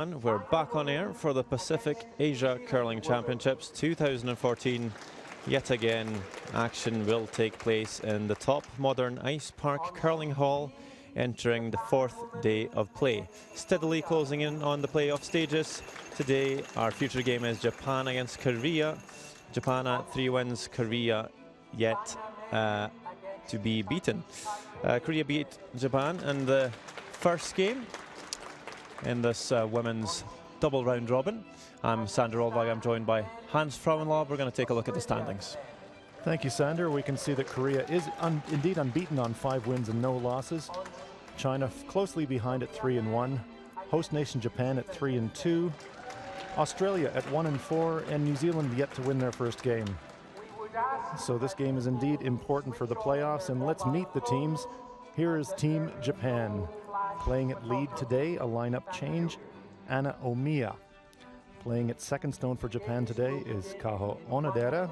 We're back on air for the Pacific Asia Curling Championships 2014. Yet again, action will take place in the top modern ice park curling hall, entering the fourth day of play. Steadily closing in on the playoff stages. Today, our future game is Japan against Korea. Japan at 3 wins, Korea yet to be beaten. Korea beat Japan in the first game in this women's double round robin. I'm Sander Olvag. I'm joined by Hans Frauenlob. We're going to take a look at the standings. Thank you, Sander. We can see that Korea is indeed unbeaten on 5 wins and no losses. China closely behind at 3-1. Host nation Japan at 3-2. Australia at 1-4, and New Zealand yet to win their first game. So this game is indeed important for the playoffs, and let's meet the teams. Here is Team Japan. Playing at lead today, a lineup change, Anna Omiya. Playing at second stone for Japan today is Kaho Onodera.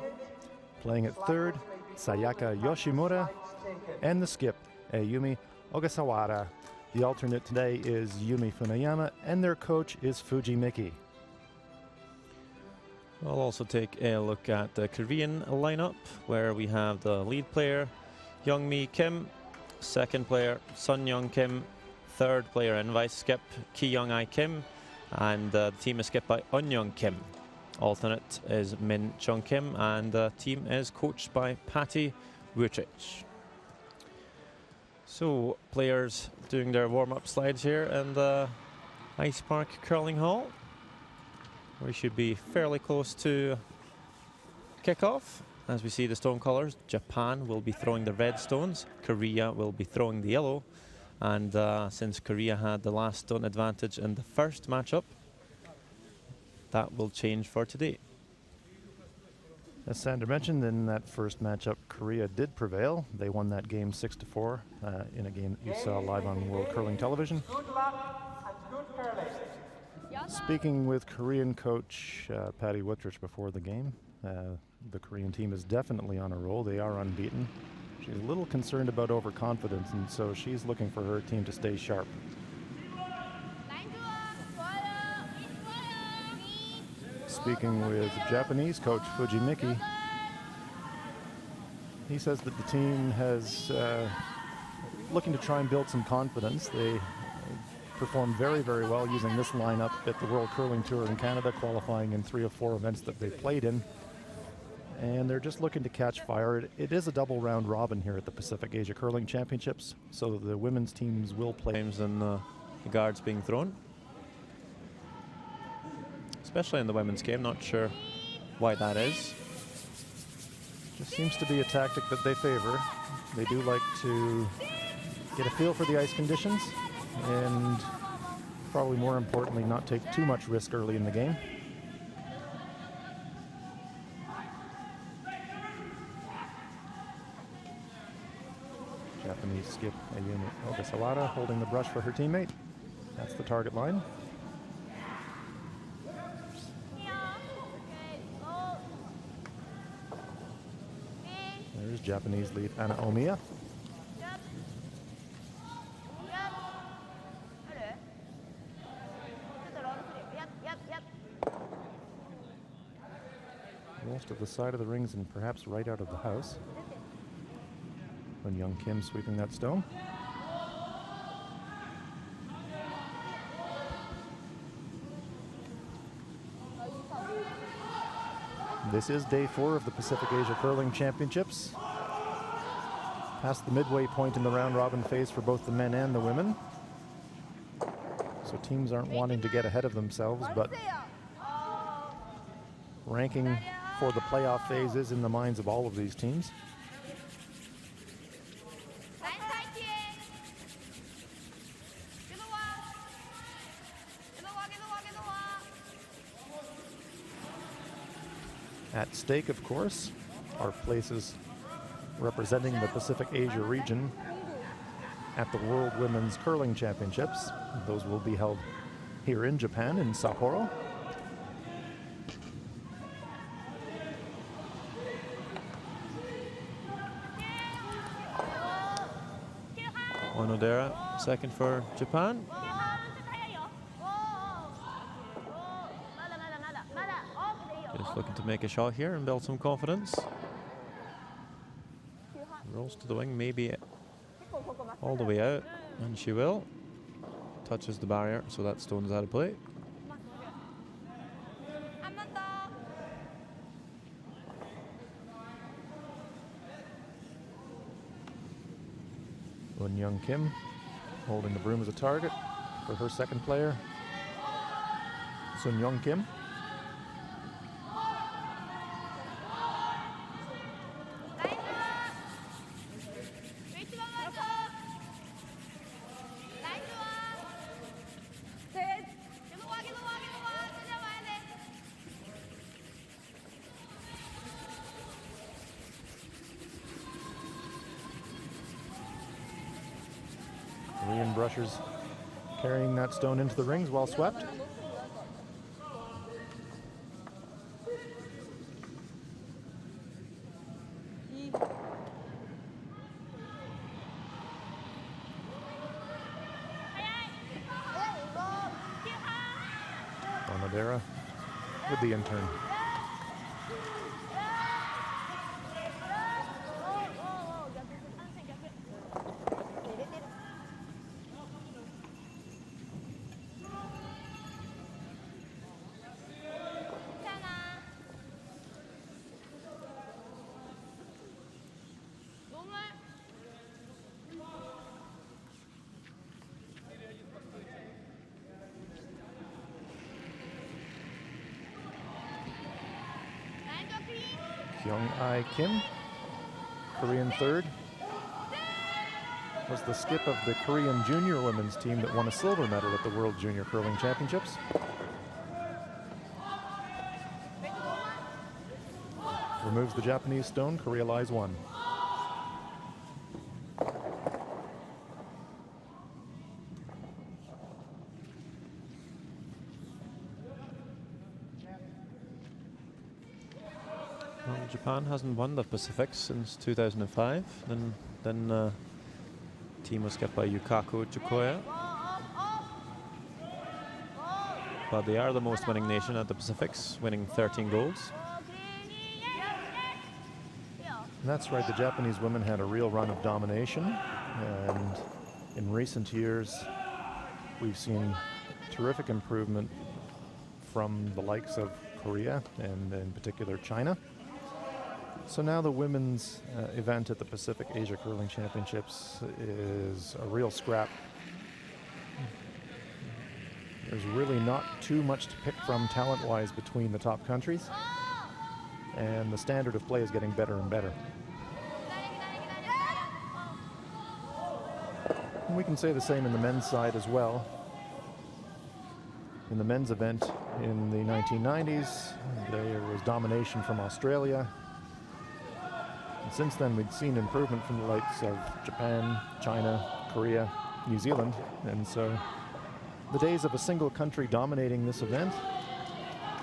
Playing at third, Sayaka Yoshimura. And the skip, Ayumi Ogasawara. The alternate today is Yumi Funayama, and their coach is Fuji Miki. I'll also take a look at the Korean lineup, where we have the lead player, Youngmi Kim, second player, Sun Young Kim, third player and vice skip, Ki Young-ai Kim, and the team is skipped by Eun-young Kim. Alternate is Min Chung Kim, and the team is coached by Patty Vucic. So, players doing their warm-up slides here in the Ice Park Curling Hall. We should be fairly close to kickoff. As we see the stone colors, Japan will be throwing the red stones, Korea will be throwing the yellow. And since Korea had the last stone advantage in the first matchup, that will change for today. As Sander mentioned, in that first matchup, Korea did prevail. They won that game 6-4 in a game that you saw live on World Curling Television. Speaking with Korean coach Patty Vucic before the game, the Korean team is definitely on a roll. They are unbeaten. She's a little concerned about overconfidence, and so she's looking for her team to stay sharp. Speaking with Japanese coach Fuji Miki, he says that the team has looking to try and build some confidence. They performed very, very well using this lineup at the World Curling Tour in Canada, qualifying in 3 of 4 events that they played in. And they're just looking to catch fire. It is a double round robin here at the Pacific Asia Curling Championships, so the women's teams will play. And the guards being thrown, especially in the women's game. Not sure why that is. Just seems to be a tactic that they favor. They do like to get a feel for the ice conditions, and probably more importantly, not take too much risk early in the game. Japanese skip Ayumi Ogasawara holding the brush for her teammate. That's the target line. There's Japanese lead Anna Omiya. Most of the side of the rings and perhaps right out of the house. Young Kim sweeping that stone. This is day 4 of the Pacific Asia Curling Championships. Past the midway point in the round robin phase for both the men and the women. So teams aren't wanting to get ahead of themselves, but ranking for the playoff phase is in the minds of all of these teams. At stake, of course, are places representing the Pacific Asia region at the World Women's Curling Championships. Those will be held here in Japan, in Sapporo. Onodera, second for Japan. Just looking to make a shot here and build some confidence. Rolls to the wing, maybe all the way out, and she will. Touches the barrier, so that stone's out of play. Young Kim holding the broom as a target for her second player, Sun Young Kim. Korean brushers carrying that stone into the rings while swept. Onodera with the intern. Kyung-ai Kim, Korean third, was the skip of the Korean junior women's team that won a silver medal at the World Junior Curling Championships. Removes the Japanese stone, Korea lies one. Well, Japan hasn't won the Pacifics since 2005. Then team was skipped by Yukaku Chukoya. But they are the most winning nation at the Pacifics, winning 13 golds. And that's right, the Japanese women had a real run of domination, and in recent years we've seen terrific improvement from the likes of Korea and in particular China. So now the women's event at the Pacific Asia Curling Championships is a real scrap. There's really not too much to pick from talent-wise between the top countries, and the standard of play is getting better and better. And we can say the same in the men's side as well. In the men's event in the 1990s, there was domination from Australia. And since then, we've seen improvement from the likes of Japan, China, Korea, New Zealand. And so the days of a single country dominating this event,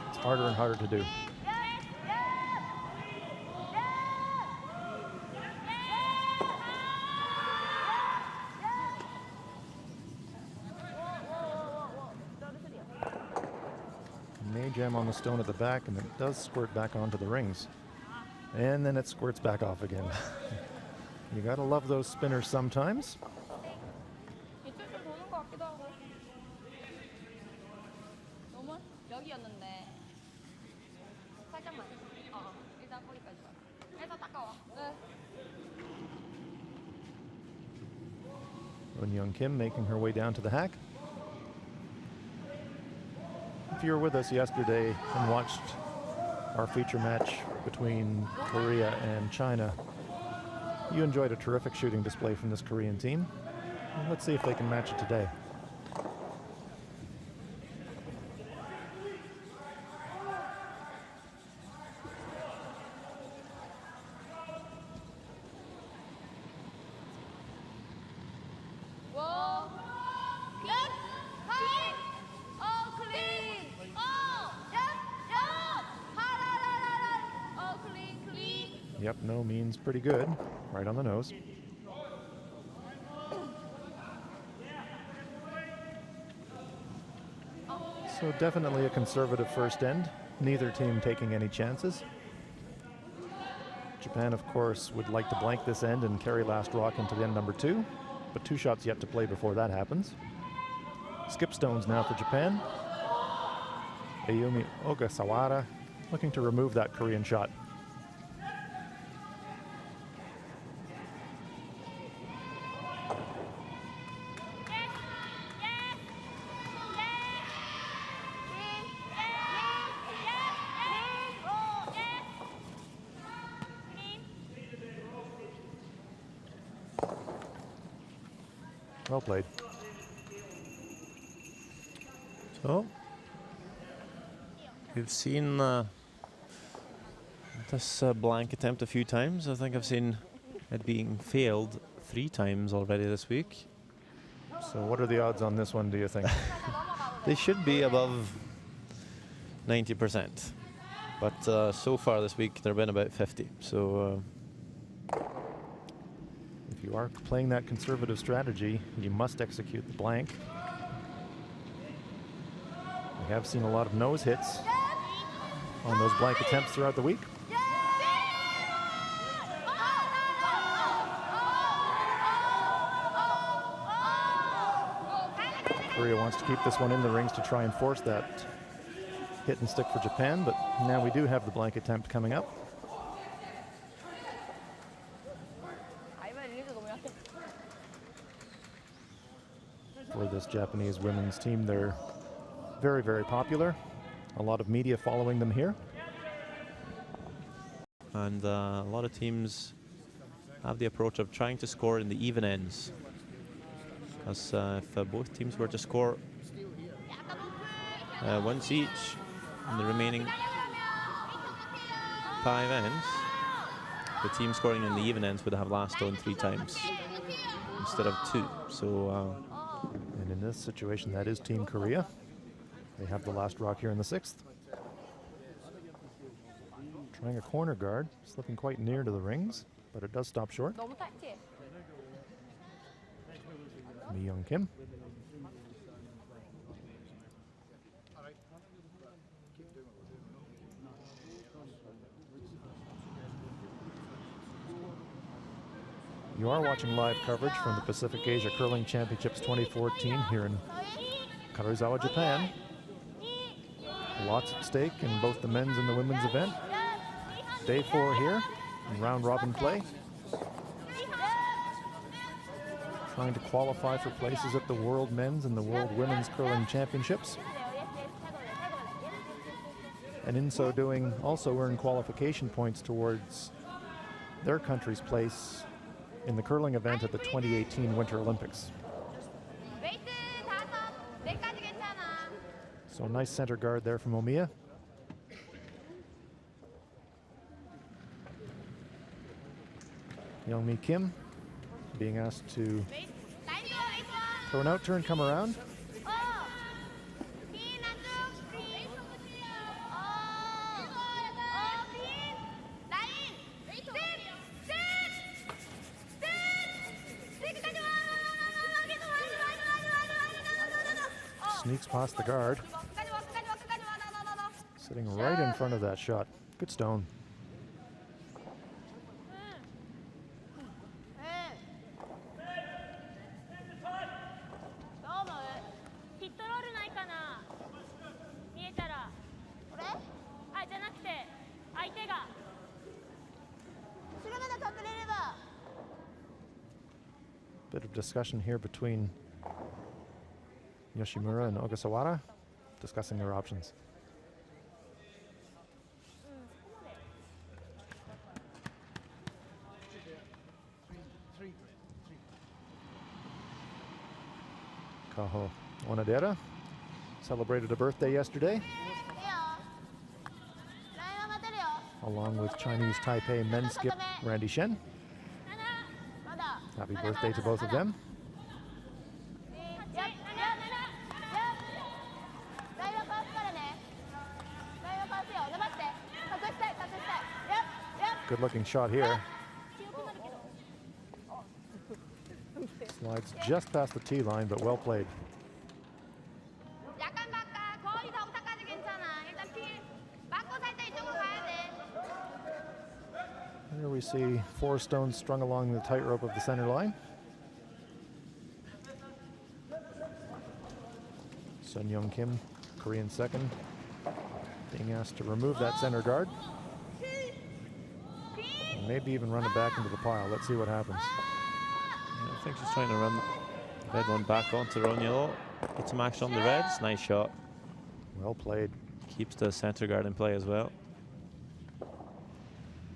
it's harder and harder to do. May jam on the stone at the back, and it does squirt back onto the rings. And then it squirts back off again. You gotta love those spinners sometimes. Young Kim making her way down to the hack. If you were with us yesterday and watched our feature match between Korea and China, you enjoyed a terrific shooting display from this Korean team. Let's see if they can match it today. Yep, no means pretty good. Right on the nose. So definitely a conservative first end. neither team taking any chances. Japan, of course, would like to blank this end and carry last rock into the end number 2, but 2 shots yet to play before that happens. Skip stones now for Japan. Ayumi Ogasawara looking to remove that Korean shot. Well played. So, we've seen this blank attempt a few times. I think I've seen it being failed 3 times already this week. So what are the odds on this one, do you think? They should be above 90%. But so far this week, they've been about 50. So if you are playing that conservative strategy, you must execute the blank. We have seen a lot of nose hits on those blank attempts throughout the week. Korea wants to keep this one in the rings to try and force that hit and stick for Japan, but now we do have the blank attempt coming up. For this Japanese women's team, they're very, very popular. A lot of media following them here. And a lot of teams have the approach of trying to score in the even ends. Because if both teams were to score once each in the remaining 5 ends, the team scoring in the even ends would have last stone 3 times instead of 2. So, and in this situation, that is Team Korea. They have the last rock here in the 6th. Trying a corner guard, slipping quite near to the rings, but it does stop short. Mi Young Kim. You are watching live coverage from the Pacific Asia Curling Championships 2014 here in Karuizawa, Japan. Lots at stake in both the men's and the women's event. Day 4 here in round robin play. Trying to qualify for places at the World Men's and the World Women's Curling Championships. And in so doing, also earn qualification points towards their country's place in the curling event at the 2018 Winter Olympics. So nice center guard there from Omiya. Youngmi Kim being asked to throw an out turn, come around. Sneaks past the guard. Sitting right in front of that shot. Good stone. Bit of discussion here between Yoshimura and Ogasawara, discussing their options. Kaho Onodera celebrated a birthday yesterday, along with Chinese Taipei men's skip Randy Shen. Happy birthday to both of them. Good looking shot here. Slides just past the tee line, but well played. we see 4 stones strung along the tightrope of the center line. Sun Young Kim, Korean second, being asked to remove that center guard. And maybe even run it back into the pile. Let's see what happens. Yeah, I think she's trying to run the red one back onto her own yellow. Get some action on the reds. Nice shot. Well played. Keeps the center guard in play as well.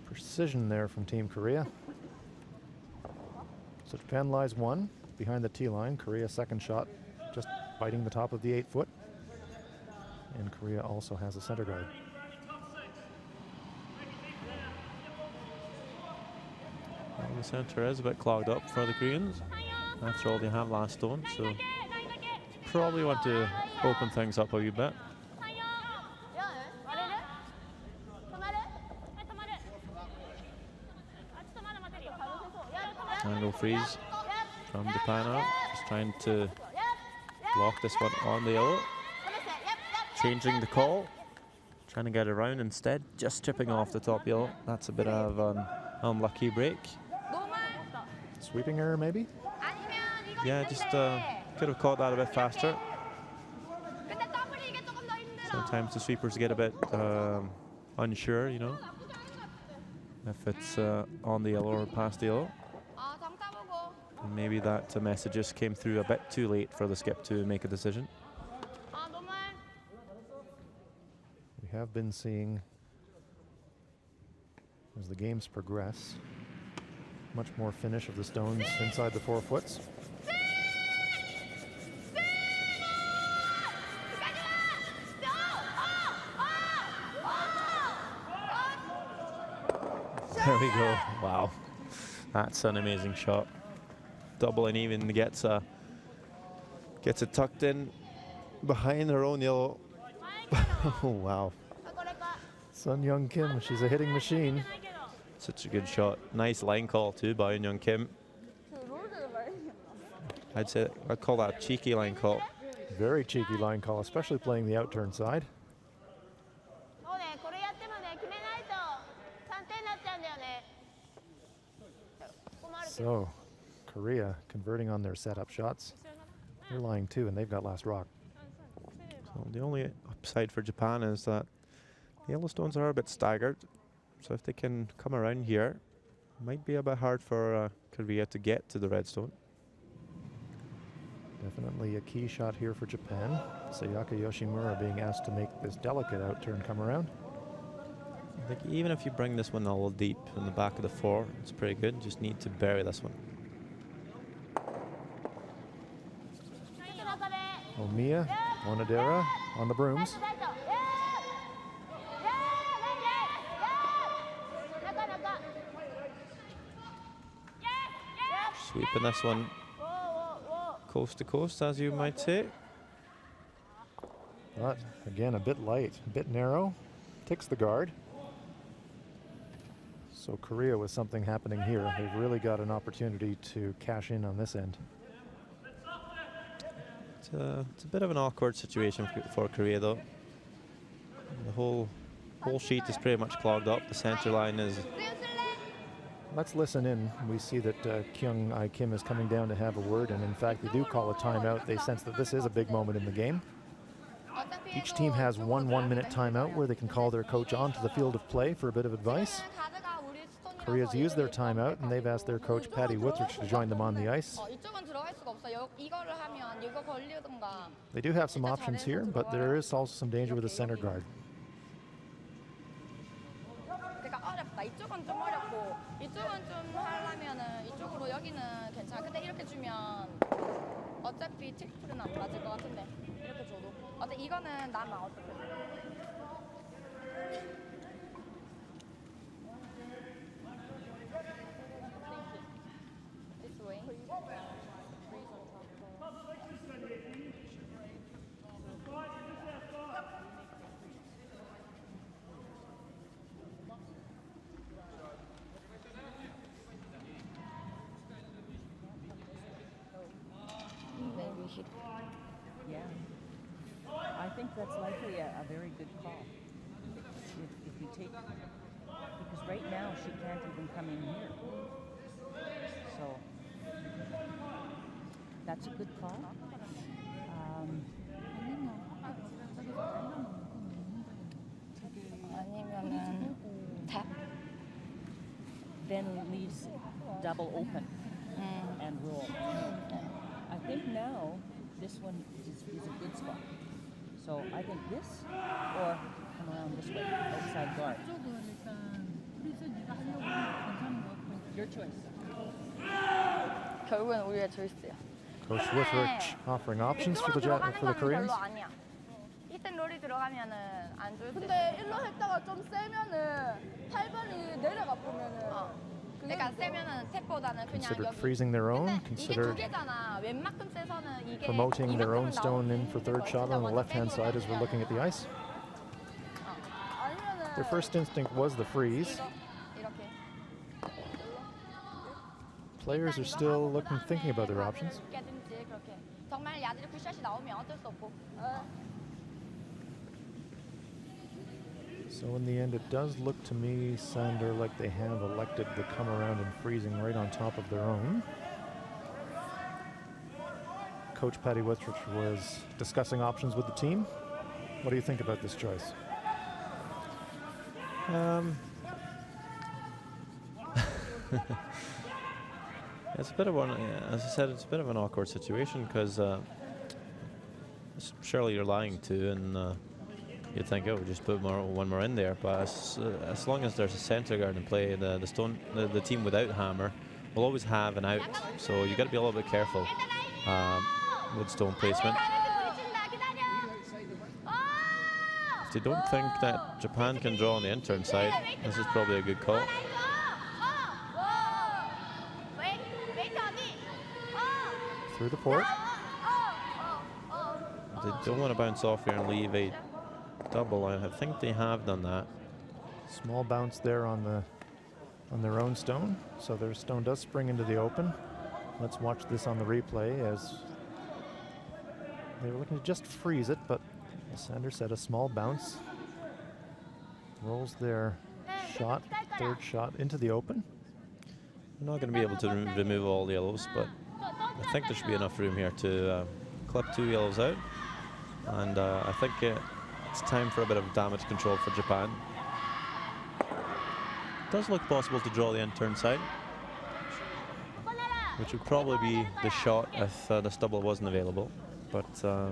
Precision there from Team Korea. So Japan lies 1 behind the tee line. Korea second shot, just biting the top of the 8-foot. And Korea also has a center guard. Well, the center is a bit clogged up for the Koreans. After all, they have last stone, so probably want to open things up a wee bit. Angle freeze from Japan out. Just trying to block this one on the yellow. Changing the call. Trying to get around instead. Just chipping off the top yellow. That's a bit of an unlucky break. Sweeping error maybe? Yeah, just could have caught that a bit faster. Sometimes the sweepers get a bit unsure, you know, if it's on the yellow or past the yellow. And maybe that message just came through a bit too late for the skip to make a decision. We have been seeing, as the games progress, much more finish of the stones inside the 4 foots. There we go. Wow. That's an amazing shot. Double and even gets it tucked in behind her own yellow. Oh, wow. Sun Young Kim, she's a hitting machine. Such a good shot. Nice line call too by Young Kim. I'd call that a cheeky line call. Very cheeky line call, especially playing the outturn side. So, Korea converting on their setup shots. They're lying 2 and they've got last rock. So the only upside for Japan is that the yellow stones are a bit staggered. So if they can come around here, it might be a bit hard for Korea to get to the red stone. Definitely a key shot here for Japan. Sayaka Yoshimura being asked to make this delicate outturn come around. I think even if you bring this one a little deep in the back of the 4, it's pretty good. Just need to bury this one. Omiya, Onodera on the brooms. Sweeping this one coast to coast, as you might say. But again, a bit light, a bit narrow. Ticks the guard. So Korea, with something happening here, they've really got an opportunity to cash in on this end. It's a bit of an awkward situation for Korea, though. The whole sheet is pretty much clogged up. The center line is... Let's listen in. We see that Kyung Ai Kim is coming down to have a word, and in fact, they do call a timeout. They sense that this is a big moment in the game. Each team has one 1-minute timeout where they can call their coach onto the field of play for a bit of advice. Korea's used their timeout, and they've asked their coach, Patty Withrich, to join them on the ice. They do have some options here, but there is also some danger with the center guard. 이쪽은 좀 어렵고 이쪽은 좀 하려면은 이쪽으로 여기는 괜찮아. 근데 이렇게 주면 어차피 트리플은 안 맞을 것 같은데 이렇게 줘도 어때 이거는 남아 어떻게? This way. Yeah, I think that's likely a very good call. If you take, because right now she can't even come in here. So that's a good call. 아니면은 탑. Then leaves double open and roll. I think now this one is a good spot. So I think this or come around this way, outside guard. Your choice. 결국엔 우리의 초이스야. Coach Withrich offering options for the Koreans. 별로 아니야. 이땐 롤이 들어가면은 안 좋을 수 있어. 근데 1로 했다가 좀 세면은 8번이 내려가 보면은 그러니까 세면은 탭보다는 그냥 Considered 여기. freezing their own, 근데 이게 두 considered 개잖아. 웬만큼 세서는 이게 promoting their own 이만큼은 stone in 나오는데 for third shot on the left-hand side as we're looking at the ice. 아니면은 Their first instinct was the freeze. 이거 이렇게. Players are still thinking about their options. 깨든지 그렇게. 정말 야들이 굿샷이 나오면 어쩔 수 없고. So in the end, it does look to me, Sander, like they have elected to come around and freezing right on top of their own. Coach Patty Withrich was discussing options with the team. What do you think about this choice? It's a bit of one, as I said, it's a bit of an awkward situation because surely you're lying to, and you'd think, oh, just put one more in there. But as long as there's a center guard in play, the team without hammer will always have an out. So you got to be a little bit careful with stone placement. If they don't think that Japan can draw on the intern side, this is probably a good call. Through the port. They don't want to bounce off here and leave a double. I think they have done that. Small bounce there on their own stone. So their stone does spring into the open. Let's watch this on the replay as they were looking to just freeze it, but as Sander said, a small bounce rolls their shot, third shot into the open. We're not going to be able to remove all the yellows, but I think there should be enough room here to clip 2 yellows out. And I think it's time for a bit of damage control for Japan. It does look possible to draw the intern side, which would probably be the shot if this double wasn't available. But I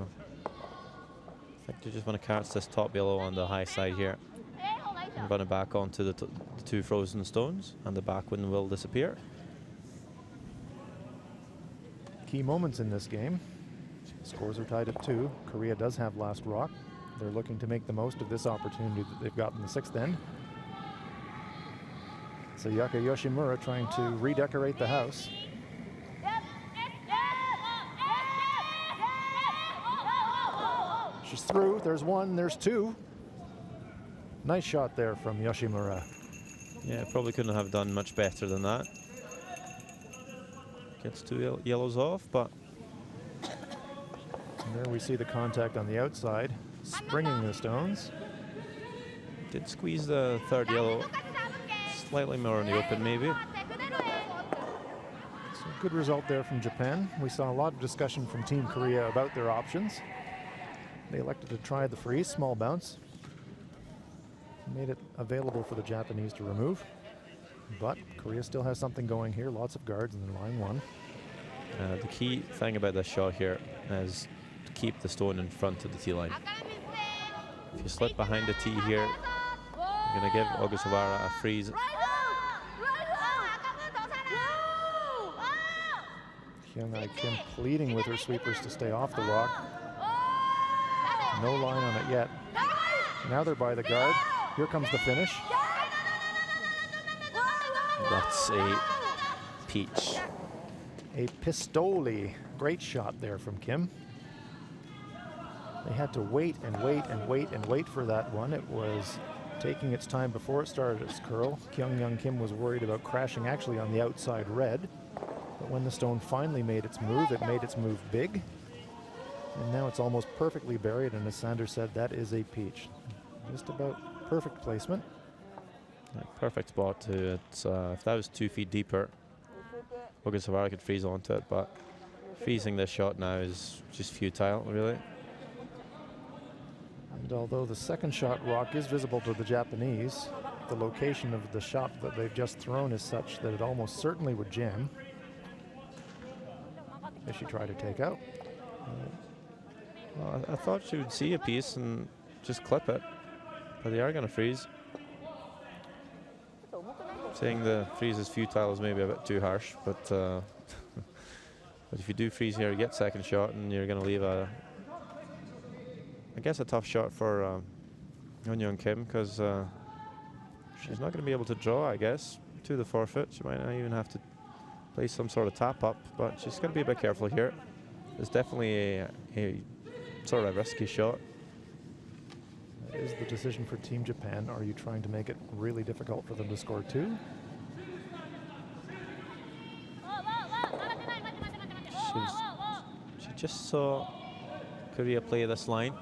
think they just want to catch this top yellow on the high side here and run it back onto the 2 frozen stones, and the back one will disappear. Key moments in this game. Scores are tied at 2. Korea does have last rock. They're looking to make the most of this opportunity that they've got in the 6th end. So Yaka Yoshimura trying to redecorate the house. She's through. There's 1, there's 2. Nice shot there from Yoshimura. Yeah, probably couldn't have done much better than that. Gets 2 yellows off, but and there we see the contact on the outside, springing the stones. did squeeze the 3rd yellow slightly more in the open, maybe. So good result there from Japan. We saw a lot of discussion from Team Korea about their options. They elected to try the freeze, small bounce. Made it available for the Japanese to remove. But Korea still has something going here, lots of guards in line 1. The key thing about this shot here is to keep the stone in front of the tee line. If you slip behind the tee here, you're going to give Karuizawa a freeze. Hyung-Ai Kim pleading with her sweepers to stay off the rock. No line on it yet. Now they're by the guard. Here comes the finish. That's a peach. A pistoli. Great shot there from Kim. They had to wait and wait and wait and wait for that one. It was taking its time before it started its curl. Kyung-Young Kim was worried about crashing actually on the outside red. But when the stone finally made its move, it made its move big. And now it's almost perfectly buried, and as Sander said, that is a peach. Just about perfect placement. Yeah, perfect spot too. It's if that was 2 feet deeper, Karuizawa could freeze onto it, but freezing this shot now is just futile, really. And although the second shot rock is visible to the Japanese, the location of the shot that they've just thrown is such that it almost certainly would jam as she tried to take out. Well, I thought she would see a piece and just clip it, but they are going to freeze. Saying the freeze is futile is maybe a bit too harsh, but but if you do freeze here, you get second shot, and you're going to leave a, I guess, a tough shot for Hyun Kim, because she's not going to be able to draw, I guess, to the forefoot. She might not even have to play some sort of tap up, but she's going to be a bit careful here. It's definitely a sort of risky shot. That is the decision for Team Japan. Are you trying to make it really difficult for them to score 2? She just saw Korea play this line.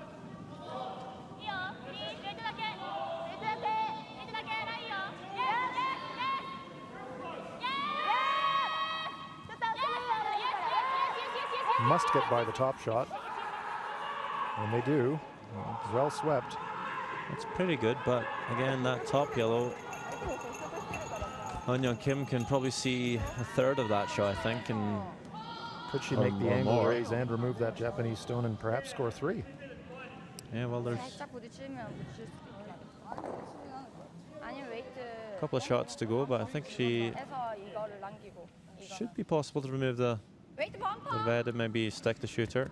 Must get by the top shot. And they do. Well swept. It's pretty good, but again, that top yellow, Hyun Kim can probably see a third of that shot, I think. And could she make the angle raise and remove that Japanese stone and perhaps score 3? Yeah, well, there's a couple of shots to go, but I think she should be possible to remove the red and maybe stick the shooter.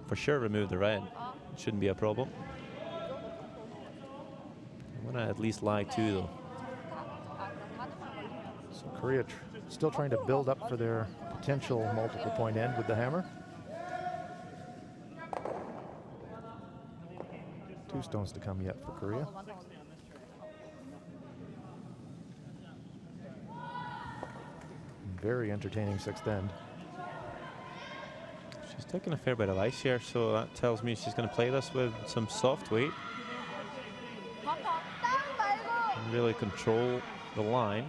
For sure remove the red. It shouldn't be a problem. I'm going to at least lie 2 though. So Korea still trying to build up for their potential multiple point end with the hammer. 2 stones to come yet for Korea. Very entertaining 6th end. She's taking a fair bit of ice here, so that tells me she's going to play this with some soft weight and really control the line.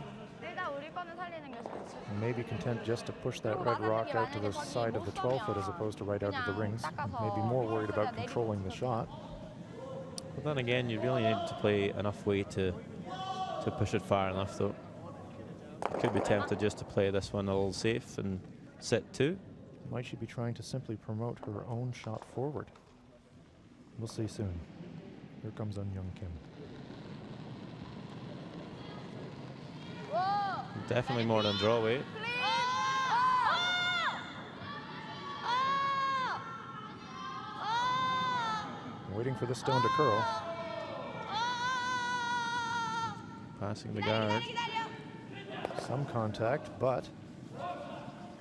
And maybe content just to push that red rock out to the side of the 12-foot as opposed to right out of the rings. Maybe more worried about controlling the shot. But then again, you really need to play enough weight to push it far enough, though. Could be tempted just to play this one a little safe and sit 2. Might she be trying to simply promote her own shot forward? We'll see soon. Here comes Hyun Kim. Definitely more than draw weight. Waiting for the stone to curl. Passing the guard. Some contact, but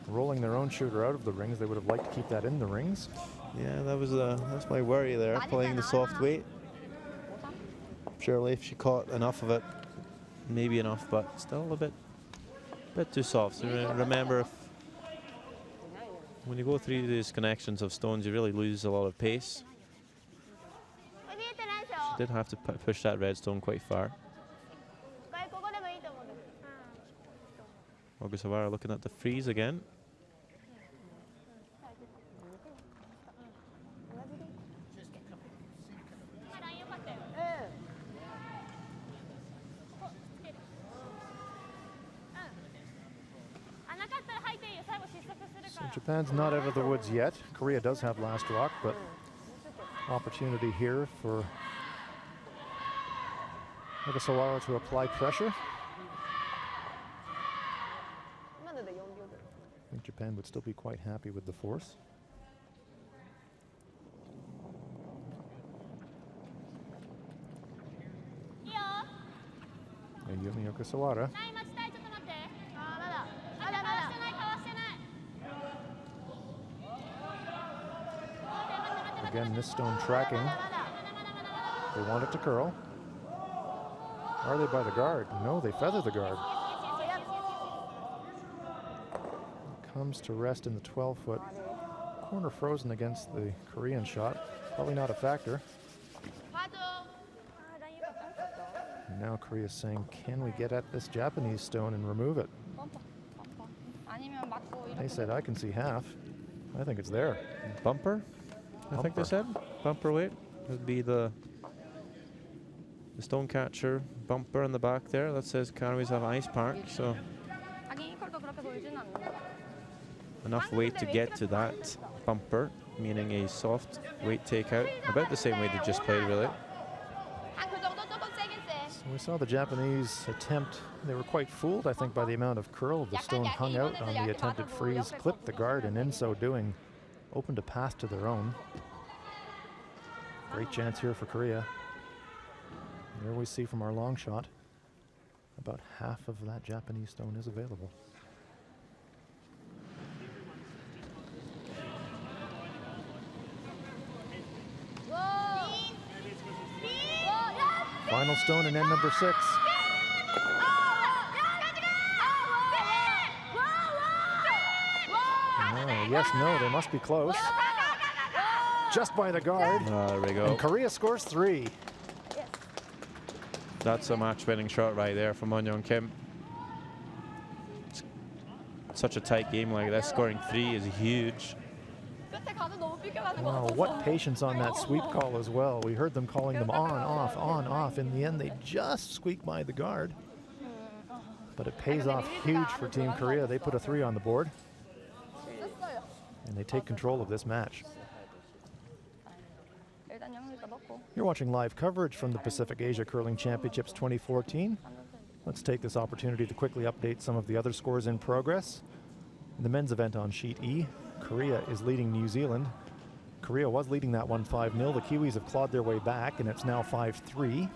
rolling their own shooter out of the rings. They would have liked to keep that in the rings. Yeah, that's my worry there, playing the soft weight. Surely if she caught enough of it, maybe enough, but still a bit too soft. So remember, when you go through these connections of stones, you really lose a lot of pace. She did have to push that red stone quite far. Karuizawa looking at the freeze again. So Japan's not out of the woods yet. Korea does have last rock, but opportunity here for Karuizawa to apply pressure. I think Japan would still be quite happy with the force. And Yumi Karuizawa. Again, this stone tracking. They want it to curl. Are they by the guard? No, they feather the guard. Comes to rest in the 12-foot. Corner frozen against the Korean shot. Probably not a factor. Now Korea's saying, can we get at this Japanese stone and remove it? 범퍼. 아니면 맞고 They 이렇게. said, I can see half. I think it's there. Bumper, I think they Bumper. said. Bumper weight would be the stone catcher bumper in the back there. That says Karuizawa Ice Park. So 하긴 이퀄도 그렇게 보이지는 않는 것 같아. enough weight to get to that bumper, meaning a soft weight takeout. About the same weight they just played, really. 그 정도 조금 세긴 세. So we saw the Japanese attempt. They were quite fooled, I think, by the amount of curl. The stone hung out on the attempted freeze, clipped the guard, and in so doing, opened a path to their own. Great chance here for Korea. There we see from our long shot, about half of that Japanese stone is available. Final stone in end number 6. Oh, yes, no, they must be close. Just by the guard. There we go. And Korea scores 3. That's a match-winning shot right there from Won Kim. Such a tight game like this, scoring 3 is huge. 끝에 가서 너무 삐껴가는 거 Wow, 같아서. what patience on that sweep call as well. We heard them calling them on, off, on, off. In the end, they just squeaked by the guard. But it pays off huge for Team Korea. They put a 3 on the board, 됐어요. and they take control of this match. 일단 영일까 넣고. You're watching live coverage from the Pacific Asia Curling Championships 2014. Let's take this opportunity to quickly update some of the other scores in progress. In the men's event on sheet E, Korea is leading New Zealand. Korea was leading that one 5-0. The Kiwis have clawed their way back, and it's now 5-3.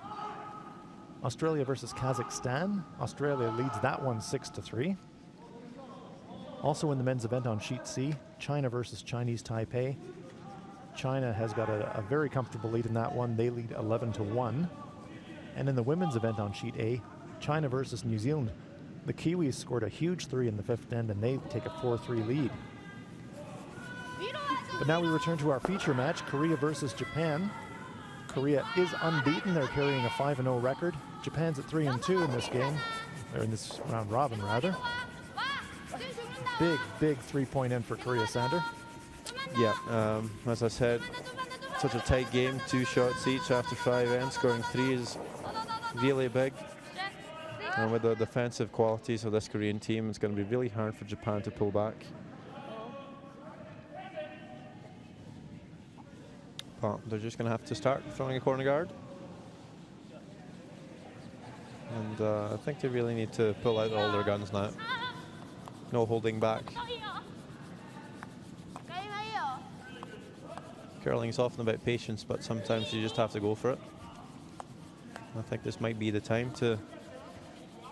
Australia versus Kazakhstan. Australia leads that one 6-3. Also in the men's event on sheet C, China versus Chinese Taipei. China has got a very comfortable lead in that one. They lead 11-1. And in the women's event on sheet A, China versus New Zealand. The Kiwis scored a huge 3 in the 5th end, and they take a 4-3 lead. But now we return to our feature match, Korea versus Japan. Korea is unbeaten. They're carrying a 5-0 record. Japan's at 3-2 in this game, or in this round robin, rather. Big 3-point end for Korea, Sander. Yeah, as I said, such a tight game, 2 shots each after 5 ends. Scoring 3 is really big. And with the defensive qualities of this Korean team, it's going to be really hard for Japan to pull back. But they're just going to have to start throwing a corner guard. And I think they really need to pull out all their guns now. No holding back. Curling is often about patience, but sometimes you just have to go for it. I think this might be the time to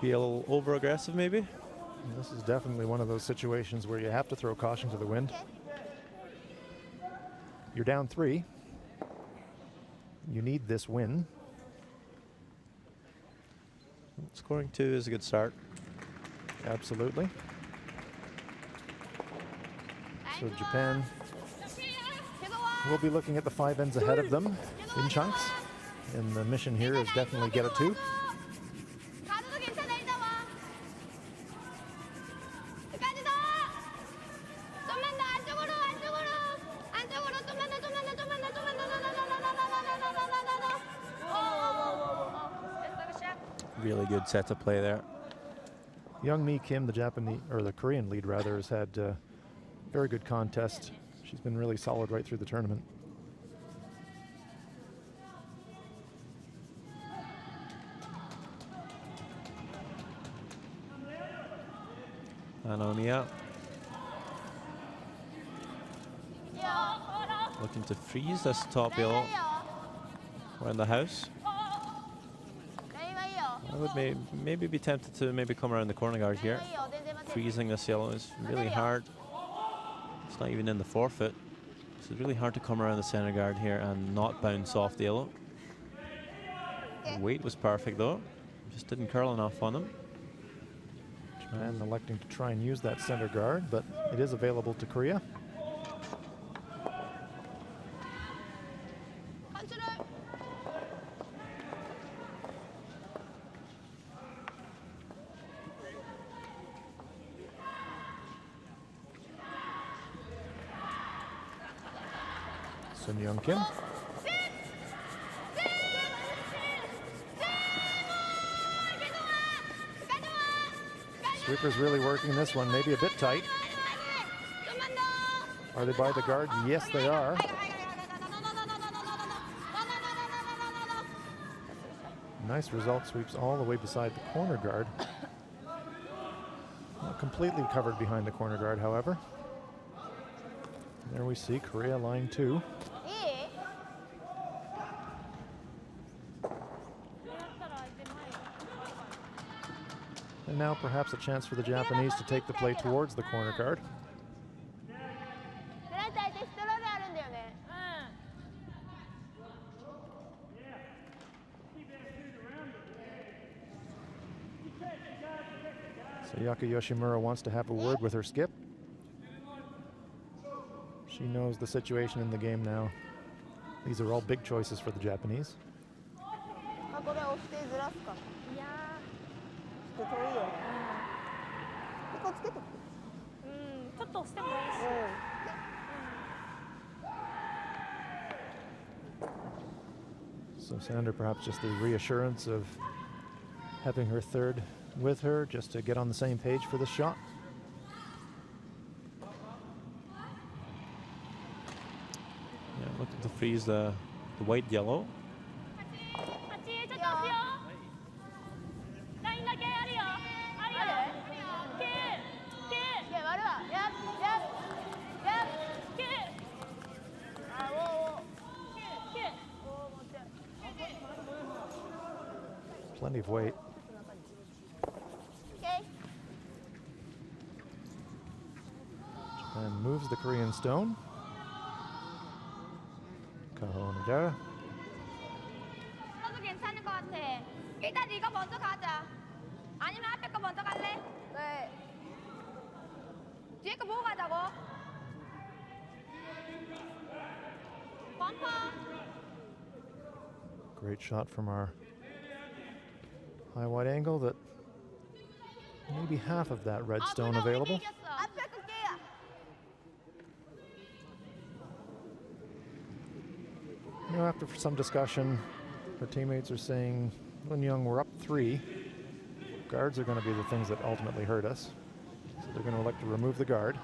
be a little over-aggressive, maybe. This is definitely one of those situations where you have to throw caution to the wind. You're down 3. You need this win. Scoring 2 is a good start. Absolutely. So Japan will be looking at the 5 ends ahead of them in chunks. And the mission here is definitely get a 2. Really good set of play there. Young-mi Kim, the Japanese, or the Korean lead rather, has had very good contest. She's been really solid right through the tournament. Anomiya looking to freeze this top yellow around the house. I would maybe be tempted to maybe come around the corner guard here. Freezing this yellow is really hard. It's not even in the forfeit. So it's really hard to come around the center guard here and not bounce off the yellow. The weight was perfect though. Just didn't curl enough on them. Japan electing to try and use that center guard, but it is available to Korea. Sun Young Kim. Sweepers really working this one, maybe a bit tight. Are they by the guard? Yes, they are. Nice result, sweeps all the way beside the corner guard. Not completely covered behind the corner guard, however. There we see Korea line 2. And now perhaps a chance for the Japanese to take the play towards the corner guard. Sayaka Yoshimura wants to have a word with her skip. She knows the situation in the game now. These are all big choices for the Japanese. So Sander perhaps just the reassurance of having her third with her just to get on the same page for this shot. Yeah, looking to freeze the white-yellow. Plenty of weight. Japan moves the Korean stone. Kaho Nagara. 너도 괜찮을 것 같아. 일단 네가 먼저 가자. 아니면 앞에 거 먼저 갈래? 네. 뒤에 거 보고 가자고. 범퍼. Great shot from our high wide angle that maybe half of that red stone available. You know, after some discussion, her teammates are saying, when Young, we're up 3. Guards are going to be the things that ultimately hurt us. So they're going to elect to remove the guard.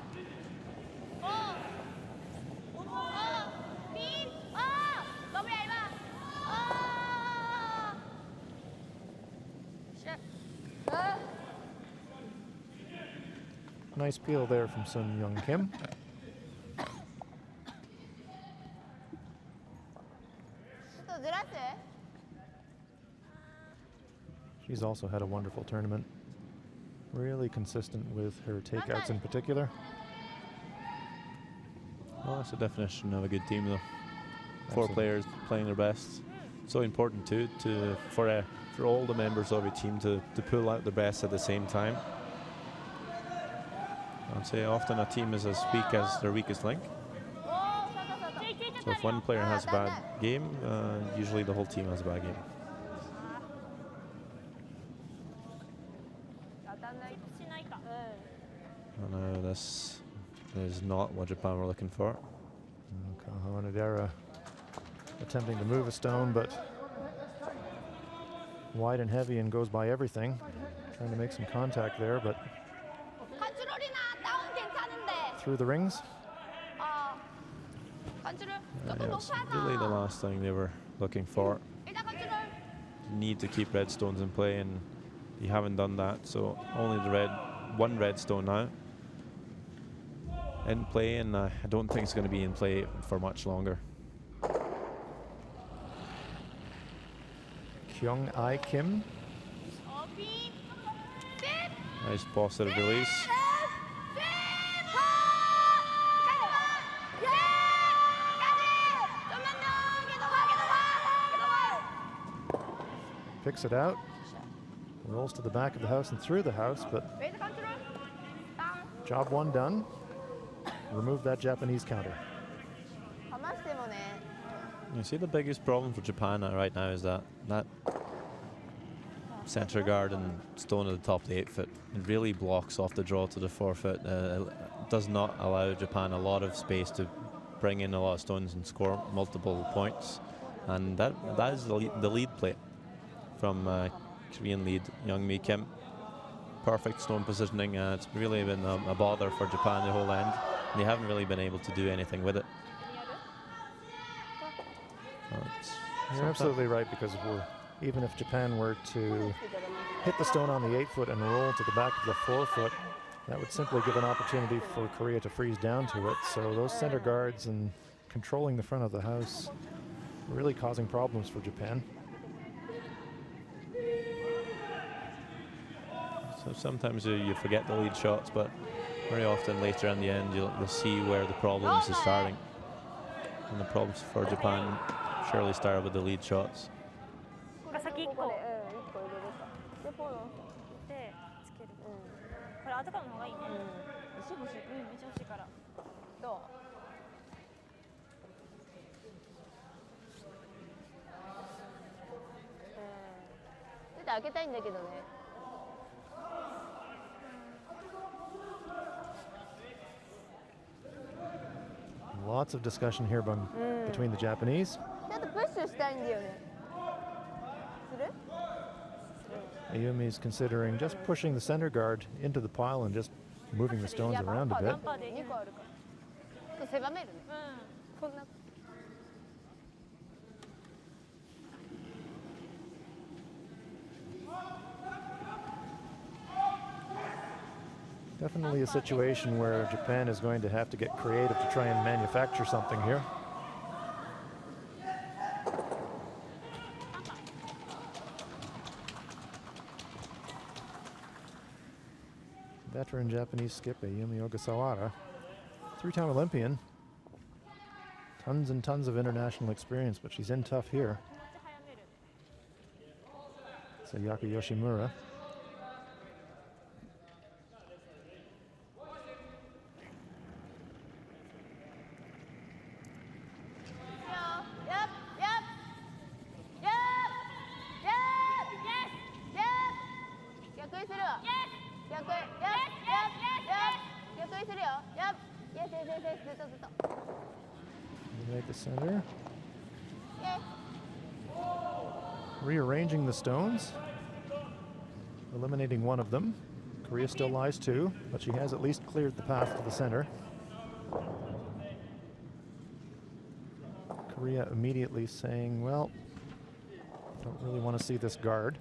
Nice peel there from Sun Young Kim. She's also had a wonderful tournament. Really consistent with her takeouts in particular. Well, that's the definition of a good team, though. Four Absolutely. players playing their best. So important too for all the members of a team to pull out their best at the same time. I'd say often a team is as weak as their weakest link. So if one player has a bad game, usually the whole team has a bad game. Oh no, this is not what Japan were looking for. Kaho Nagara attempting to move a stone, but wide and heavy and goes by everything. Trying to make some contact there, but through the rings. It's really the last thing they were looking for. You need to keep red stones in play, and you haven't done that, so only the one red stone now in play, and I don't think it's going to be in play for much longer. Kyung Ai Kim. Nice positive release. Picks it out, rolls to the back of the house and through the house, but job one done. Remove that Japanese counter. You see, the biggest problem for Japan right now is that center guard and stone at the top of the 8 foot. It really blocks off the draw to the 4 foot. It does not allow Japan a lot of space to bring in a lot of stones and score multiple points. And that is the lead play from Korean lead Young-mi Kim. Perfect stone positioning. It's really been a bother for Japan the whole end. They haven't really been able to do anything with it. You're absolutely right, because even if Japan were to hit the stone on the 8-foot and roll to the back of the 4-foot, that would simply give an opportunity for Korea to freeze down to it. So those center guards and controlling the front of the house are really causing problems for Japan. So sometimes you forget the lead shots, but very often later in the end you'll see where the problems are starting. And the problems for Japan surely start with the lead shots. ここで1個入れるか。でフォローでつける。これ後からの方がいいね。欲しい欲しい。めっちゃ欲しいから。どう？ちょっと開けたいんだけどね。Lots of discussion here between the Japanese. ちょっとプッシュしたいんだよね。する？ Ayumi is considering just pushing the center guard into the pile and just moving the stones around a bit. 2個あるから。ちょっと狭めるね。こんな。Definitely a situation where Japan is going to have to get creative to try and manufacture something here. Veteran Japanese skip Ayumi Ogasawara, 3-time Olympian. Tons and tons of international experience, but she's in tough here. Sayaka Yoshimura. Eliminate the center. Rearranging the stones. Eliminating one of them. Korea still lies 2, but she has at least cleared the path to the center. Korea immediately saying, well, don't really want to see this guard.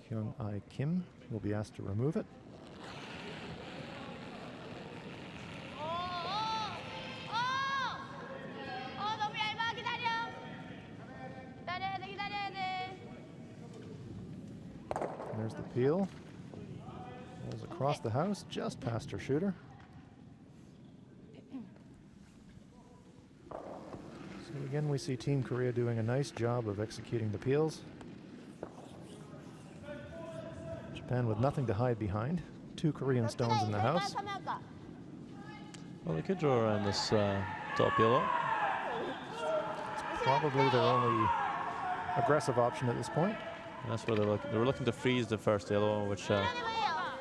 Kyung-ai Kim will be asked to remove it. There's the peel. Rolls across the house, just past her shooter. So again, we see Team Korea doing a nice job of executing the peels. Japan with nothing to hide behind. 2 Korean stones in the house. Well, they could draw around this top yellow. It's probably their only aggressive option at this point. And that's where they were looking to freeze the first yellow, which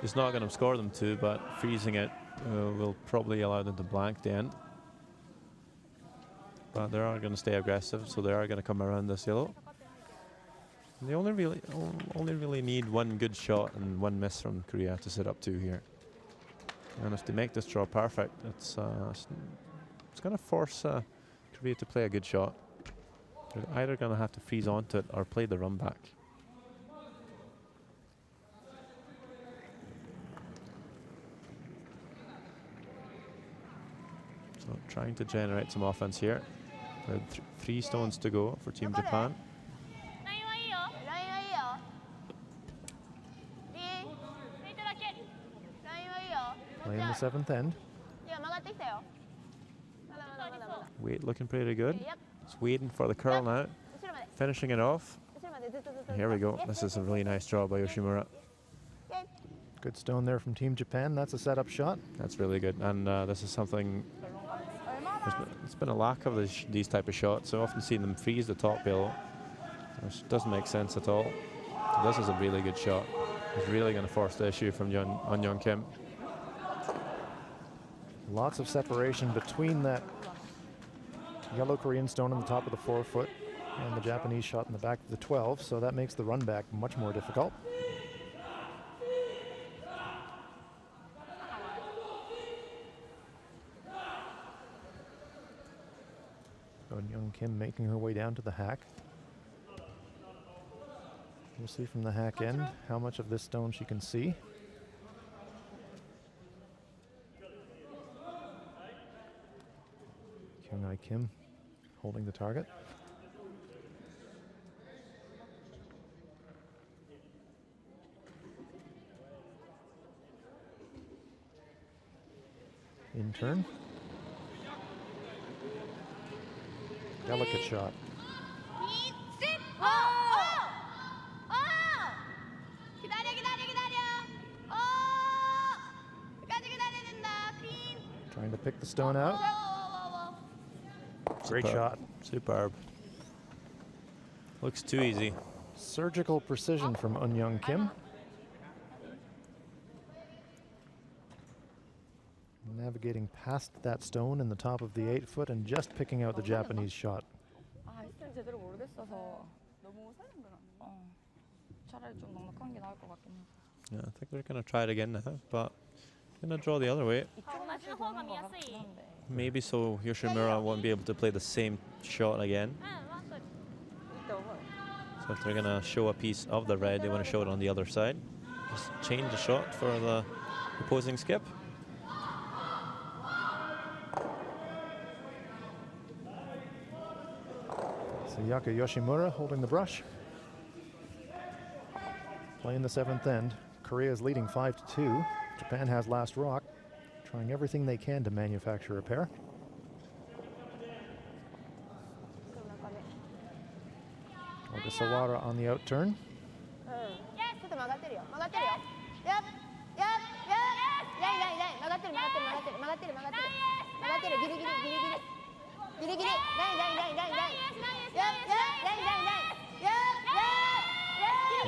is not going to score them 2, but freezing it will probably allow them to blank the end. But they are going to stay aggressive, so they are going to come around this yellow. And they only really need 1 good shot and 1 miss from Korea to set up 2 here. And if they make this draw perfect, it's going to force Korea to play a good shot. They're either going to have to freeze onto it or play the run back. So trying to generate some offense here. With 3 stones to go for Team Japan. Playing the 7th end. Wade looking pretty good. It's waiting for the curl now. Finishing it off. Here we go. This is a really nice draw by Yoshimura. Good stone there from Team Japan. That's a setup shot. That's really good. And this is something... It's been a lack of these type of shots. I often see them freeze the top yellow, which doesn't make sense at all. This is a really good shot. It's really going to force the issue from Young Kim. Lots of separation between that yellow Korean stone on the top of the 4-foot and the Japanese shot in the back of the 12, so that makes the run back much more difficult. Young Kim making her way down to the hack. We'll see from the hack end how much of this stone she can see. Kyung-Ai Kim holding the target. In turn. Delicate shot. Trying to pick the stone out. Great shot. Superb. Looks too easy. Surgical precision from Eun-Young Kim. Navigating past that stone in the top of the 8-foot and just picking out the Japanese shot. 제대로 모르겠어서 너무 차라리 좀 넉넉한 게 나을 것 같긴 해. Yeah, I think they're going to try it again now, but going to draw the other way. Maybe so Yoshimura won't be able to play the same shot again. So if they're going to show a piece of the red, they want to show it on the other side. Just change the shot for the opposing skip. Sayaka Yoshimura holding the brush. Playing the 7th end. Korea is leading 5-2. Japan has last rock, trying everything they can to manufacture a pair. Karuizawa on the out turn.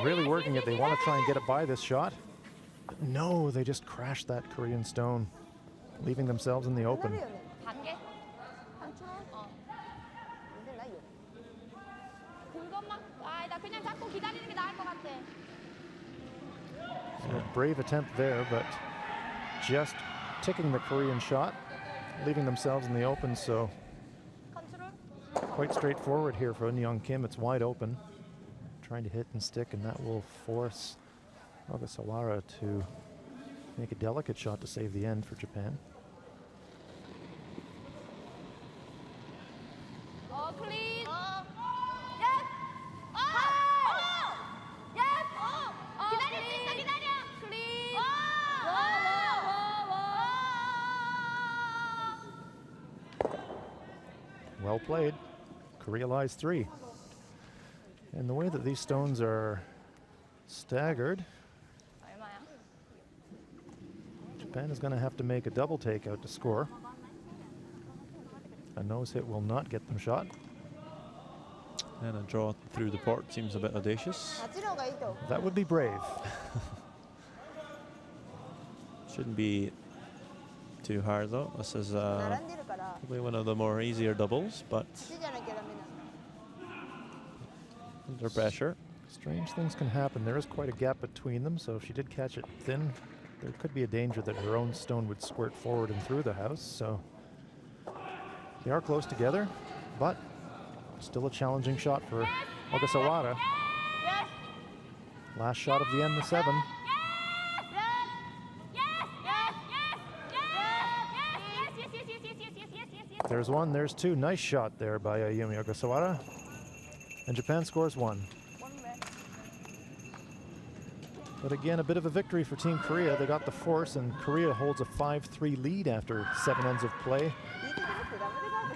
Really working it. They want to try and get it by this shot. But no, they just crashed that Korean stone, leaving themselves in the open. So a brave attempt there, but just ticking the Korean shot, leaving themselves in the open. So quite straightforward here for Eun-Young Kim. It's wide open, trying to hit and stick, and that will force Karuizawa to make a delicate shot to save the end for Japan. Well played. Korea lies 3. And the way that these stones are staggered, Japan is going to have to make a double takeout to score. A nose hit will not get them shot. And a draw through the port seems a bit audacious. That would be brave. Shouldn't be too hard though. This is probably one of the more easier doubles, but under pressure. Strange things can happen. There is quite a gap between them, so if she did catch it thin, there could be a danger that her own stone would squirt forward and through the house. So they are close together, but still a challenging shot for Karuizawa. Last shot of the end, the 7. There's 1, there's 2. Nice shot there by Yumi Karuizawa. And Japan scores 1. But again, a bit of a victory for Team Korea. They got the force, and Korea holds a 5-3 lead after 7 ends of play,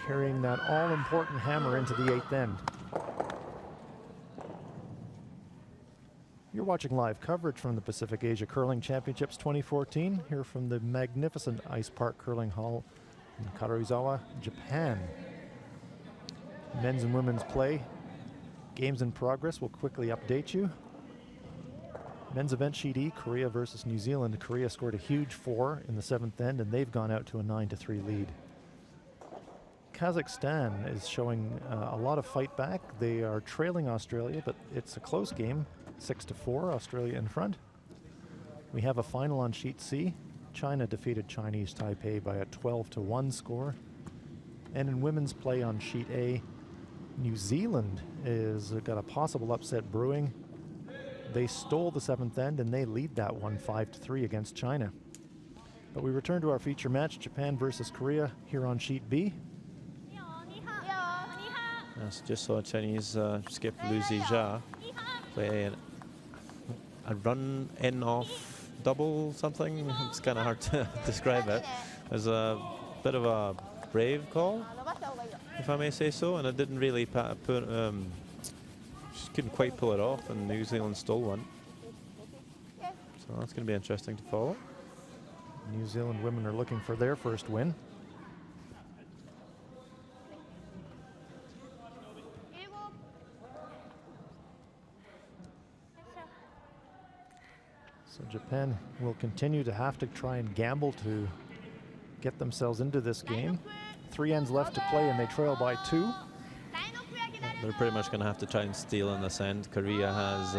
carrying that all-important hammer into the 8th end. You're watching live coverage from the Pacific Asia Curling Championships 2014, here from the magnificent Ice Park Curling Hall in Karuizawa, Japan. Men's and women's play. Games in progress. We'll quickly update you. Men's event sheet E, Korea versus New Zealand. Korea scored a huge 4 in the 7th end, and they've gone out to a 9-3 lead. Kazakhstan is showing a lot of fight back. They are trailing Australia, but it's a close game, 6-4, Australia in front. We have a final on sheet C. China defeated Chinese Taipei by a 12-1 score. And in women's play on sheet A, New Zealand is got a possible upset brewing. They stole the 7th end and they lead that one 5-3 against China. But we return to our feature match, Japan versus Korea, here on sheet B. Yes, just saw Chinese skip Lu Zija play a run in off double something. It's kind of hard to describe it. It was a bit of a brave call, if I may say so, and it didn't really just couldn't quite pull it off, and New Zealand stole one. So that's going to be interesting to follow. New Zealand women are looking for their first win. So Japan will continue to have to try and gamble to get themselves into this game. 3 ends left to play and they trail by 2. They're pretty much going to have to try and steal in this end. Korea has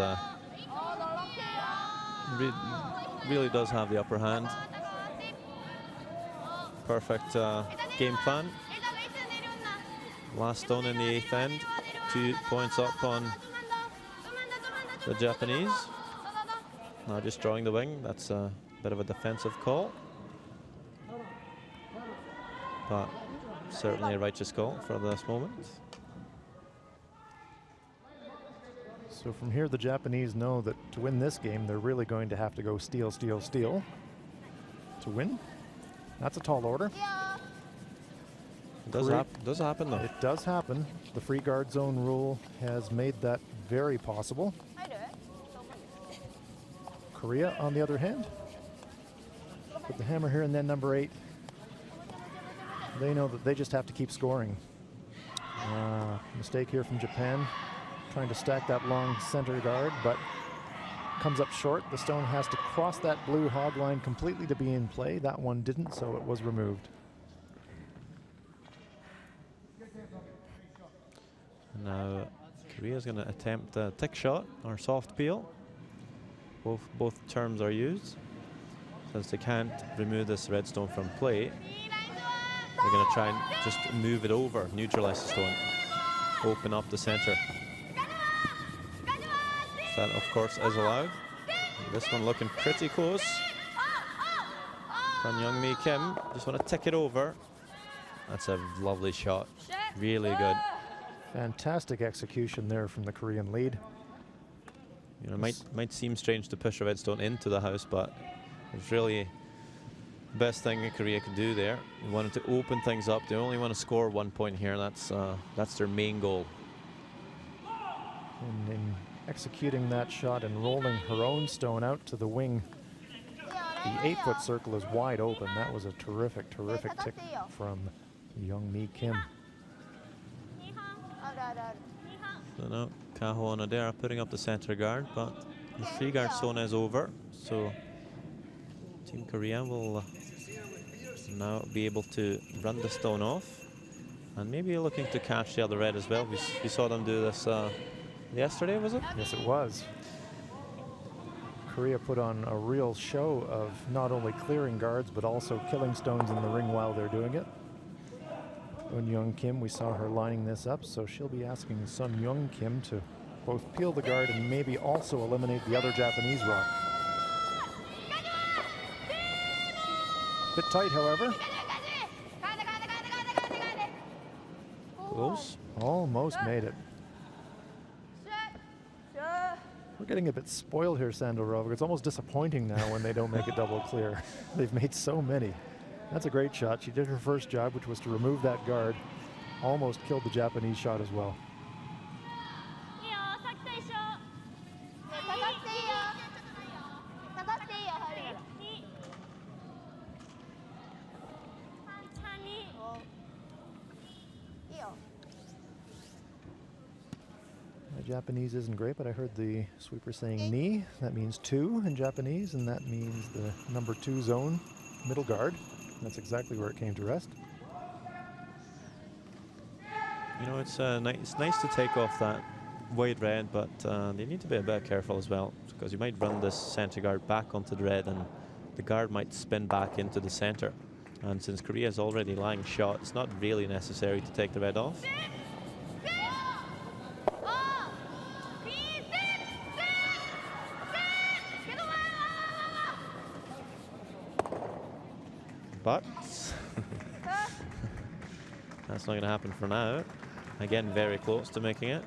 really does have the upper hand. Perfect game plan. Last stone in the 8th end. 2 points up on the Japanese. Now just drawing the wing. That's a bit of a defensive call, but certainly a righteous call for this moment. So from here, the Japanese know that to win this game, they're really going to have to go steal, steal, steal to win. That's a tall order. It does happen though. It does happen. The free guard zone rule has made that very possible. Korea, on the other hand, with the hammer here and then number 8, they know that they just have to keep scoring. Mistake here from Japan, trying to stack that long center guard, but comes up short. The stone has to cross that blue hog line completely to be in play. That one didn't, so it was removed. Now Korea's going to attempt a tick shot or soft peel. Both terms are used. Since they can't remove this red stone from play, they're going to try and just move it over, neutralize the stone, open up the center. That, of course, is allowed. This one looking pretty close from Young-mi Kim. Just want to tick it over. That's a lovely shot. Really good. Fantastic execution there from the Korean lead. You know, might seem strange to push a red stone into the house, but it's really the best thing Korea can do there. They wanted to open things up. They only want to score 1 point here. That's their main goal. And in executing that shot and rolling her own stone out to the wing, the 8-foot circle is wide open. That was a terrific, terrific tick from Young-mi Kim. So now Kaho and Adera putting up the center guard, but the free guard zone is over. So Team Korea will now be able to run the stone off, and maybe looking to catch the other red as well. We saw them do this yesterday, was it? Yes, it was. Korea put on a real show of not only clearing guards, but also killing stones in the ring while they're doing it. Eun Young Kim, we saw her lining this up, so she'll be asking Sun Young Kim to both peel the guard and maybe also eliminate the other Japanese rock. Bit tight, however. Close. Almost made it. We're getting a bit spoiled here, Sandorova. It's almost disappointing now when they don't make a double clear. They've made so many. That's a great shot. She did her first job, which was to remove that guard. Almost killed the Japanese shot as well. My Japanese isn't great, but I heard the sweeper saying ni. That means 2 in Japanese, and that means the number 2 zone, middle guard. That's exactly where it came to rest. You know, it's nice to take off that wide red, but they need to be a bit careful as well, because you might run this center guard back onto the red and the guard might spin back into the center. And since Korea is already lying shot, it's not really necessary to take the red off. But that's not going to happen for now. Again, very close to making it.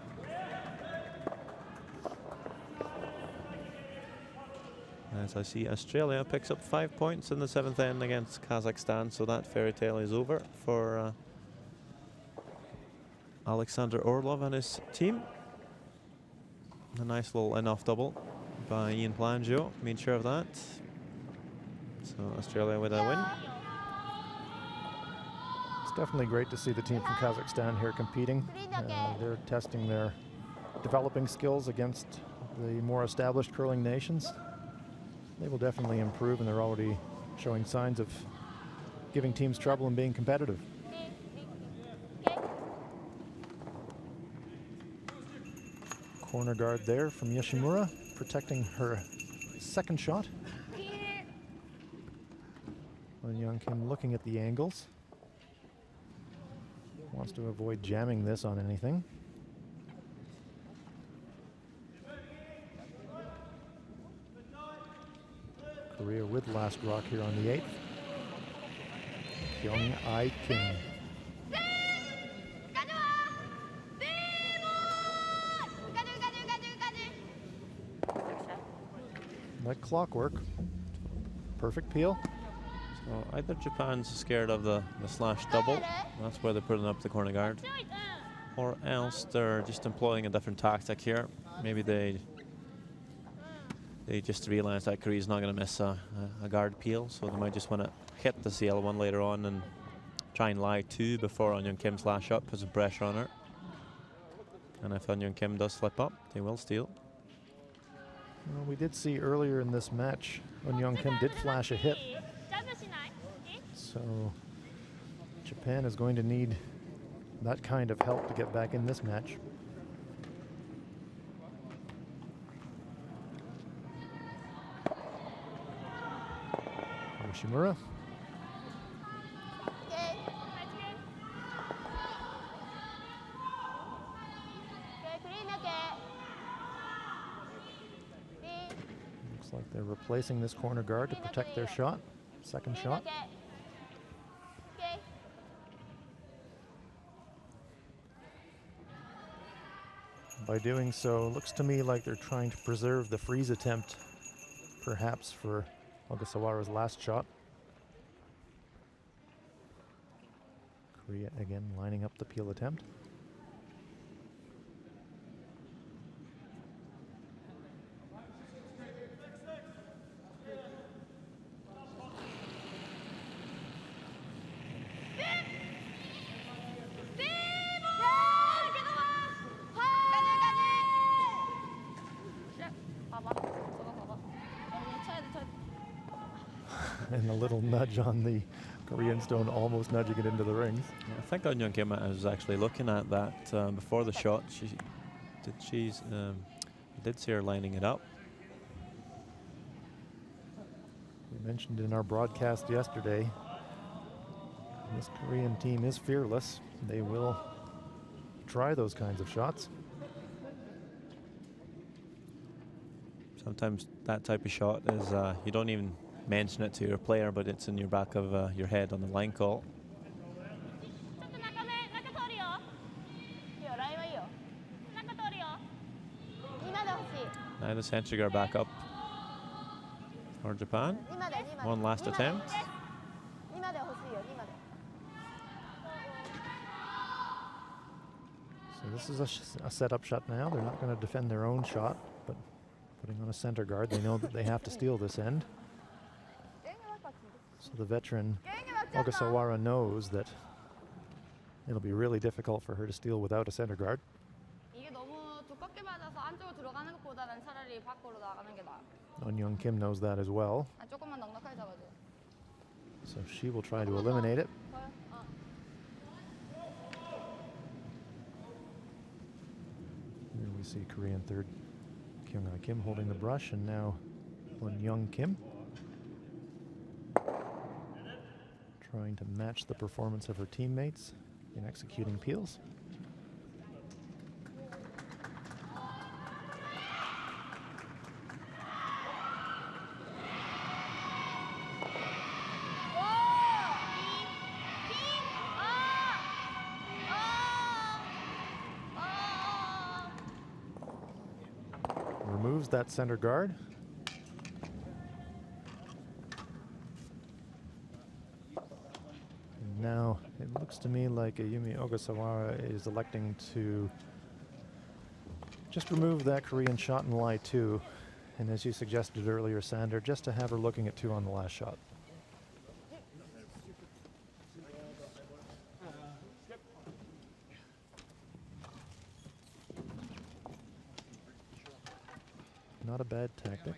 As I see, Australia picks up 5 points in the 7th end against Kazakhstan, so that fairy tale is over for Alexander Orlov and his team. A nice little in-off double by Ian Plangio, made sure of that. So Australia with a win. It's definitely great to see the team from Kazakhstan here competing. They're testing their developing skills against the more established curling nations. They will definitely improve, and they're already showing signs of giving teams trouble and being competitive. Corner guard there from Yoshimura, protecting her second shot. Won Young Kim looking at the angles. Wants to avoid jamming this on anything. Korea with last rock here on the 8th. Young Ai Kim. Like clockwork. Perfect peel. So either Japan's scared of the slash double, that's where they're putting up the corner guard, or else they're just employing a different tactic here. Maybe they just realize that Korea's not going to miss a guard peel, so they might just want to hit the CL1 later on and try and lie 2 before On Young Kim slash up, put some pressure on her. And if On Young Kim does slip up, they will steal. Well, we did see earlier in this match, On Young Kim did flash a hit. So Japan is going to need that kind of help to get back in this match. Yoshimura. Looks like they're replacing this corner guard to protect their shot. Second shot. By doing so, looks to me like they're trying to preserve the freeze attempt, perhaps for Ogasawara's last shot. Korea again lining up the peel attempt. And a little nudge on the Korean stone, almost nudging it into the rings. Yeah, I think On Young Kim was actually looking at that before the shot. She did see her lining it up. We mentioned in our broadcast yesterday, this Korean team is fearless. They will try those kinds of shots. Sometimes that type of shot is you don't even mention it to your player, but it's in your back of your head on the line call. Now the center guard back up for Japan. One last attempt. So this is a setup shot now. They're not going to defend their own shot, but putting on a center guard, they know that they have to steal this end. So the veteran Ogasawara knows that it'll be really difficult for her to steal without a center guard. 두껍게 맞아서 안쪽으로 들어가는 것보다는 차라리 밖으로 나가는 게 나아. Young Kim knows that as well. 조금만 넉넉하게 잡아줘. So she will try to eliminate it. Here we see Korean third Kyung-Ah Kim holding the brush, and now Young Kim trying to match the performance of her teammates in executing peels. Removes that center guard. And now it looks to me like Yumi Ogasawara is electing to just remove that Korean shot and lie two. And as you suggested earlier, Sander, just to have her looking at two on the last shot. Not a bad tactic.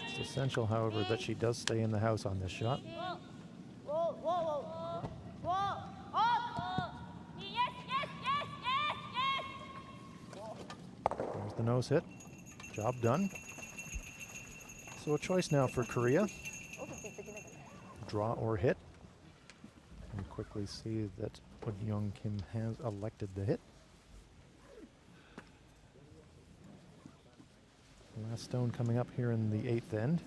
It's essential, however, that she does stay in the house on this shot. There's the nose hit. Job done. So a choice now for Korea. Draw or hit. We quickly see that Young Kim has elected the hit. Last stone coming up here in the 8th end.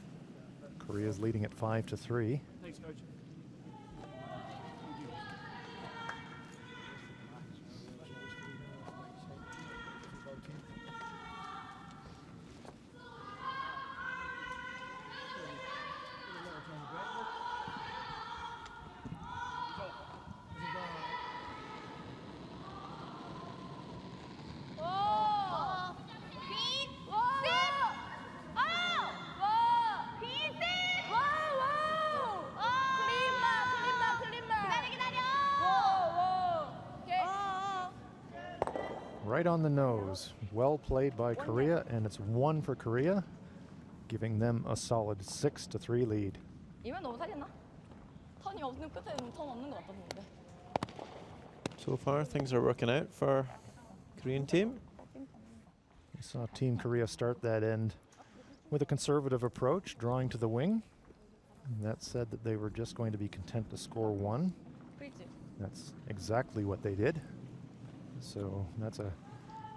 Korea's leading at 5-3. Thanks, Coach. Right on the nose. Well played by Korea, and it's 1 for Korea, giving them a solid 6-3 lead. 이면 너무 살렸나? 턴이 없는 끝에는 턴 없는 것 같았는데. So far, things are working out for Korean team. We saw Team Korea start that end with a conservative approach, drawing to the wing. And that said that they were just going to be content to score 1. That's exactly what they did. So that's a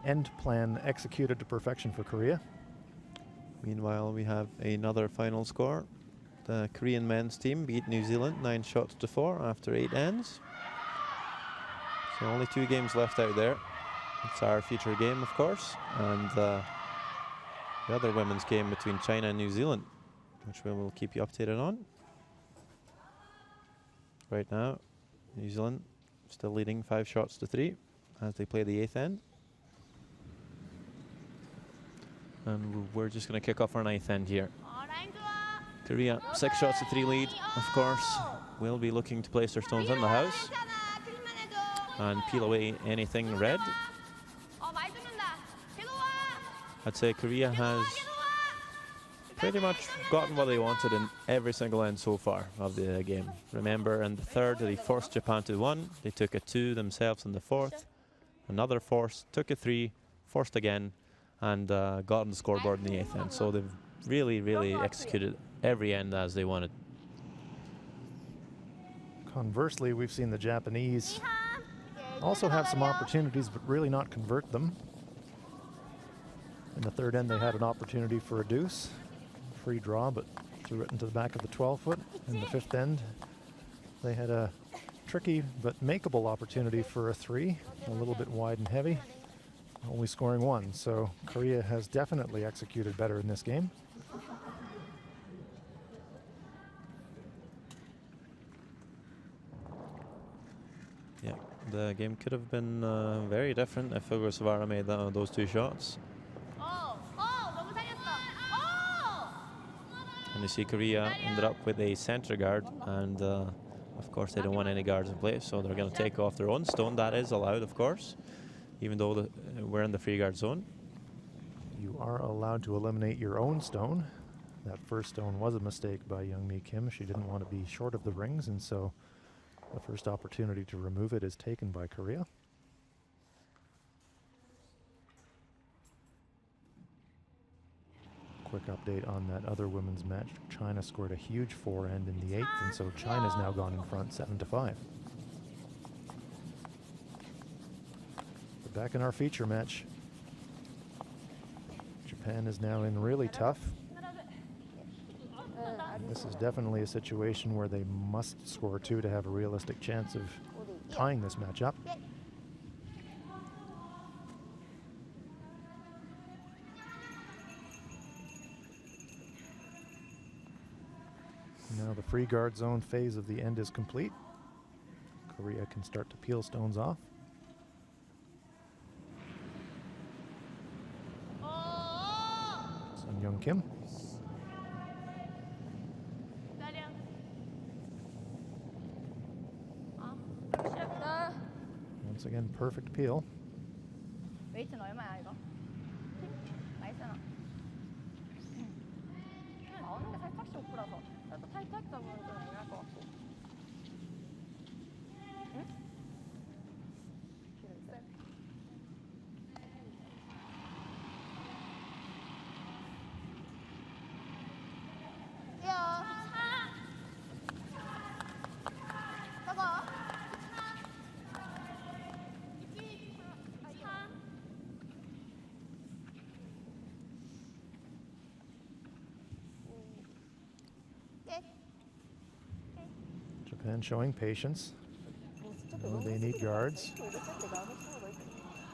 end plan executed to perfection for Korea. Meanwhile, we have another final score. The Korean men's team beat New Zealand 9-4 after 8 ends. So only 2 games left out there. It's our feature game, of course, and the other women's game between China and New Zealand, which we will keep you updated on. Right now, New Zealand still leading 5-3 as they play the 8th end. And we're just going to kick off our 9th end here. Korea, 6-3 lead, of course, will be looking to place their stones in the house and peel away anything red. I'd say Korea has pretty much gotten what they wanted in every single end so far of the game. Remember, in the 3rd, they forced Japan to 1. They took a 2 themselves in the 4th. Another force, took a 3, forced again, and got on the scoreboard in the 8th end. So they've really, really executed every end as they wanted. Conversely, we've seen the Japanese also have some opportunities, but really not convert them. In the 3rd end, they had an opportunity for a deuce. Free draw, but threw it into the back of the 12-foot. In the 5th end, they had a tricky but makeable opportunity for a 3, a little bit wide and heavy, only scoring 1. So Korea has definitely executed better in this game. Yeah, the game could have been very different if Karuizawa made those 2 shots. And you see Korea ended up with a center guard, and of course they don't want any guards in place, so they're going to take off their own stone. That is allowed, of course, even though we're in the free guard zone. You are allowed to eliminate your own stone. That first stone was a mistake by Youngmi Kim. She didn't want to be short of the rings, and so the first opportunity to remove it is taken by Korea. Quick update on that other women's match. China scored a huge forehand in the 8th, and so China's now gone in front 7-5. But back in our feature match, Japan is now in really tough. This is definitely a situation where they must score 2 to have a realistic chance of tying this match up. Now the free guard zone phase of the end is complete. Korea can start to peel stones off. Sun Young Kim. Once again, perfect peel. 웨이트는 얼마야 이거? 맛있잖아. 나오는 게 살짝씩 오프라서 또 살짝 잡으면 좀 애매할 것 같고. 응? Japan showing patience. Oh, they need guards.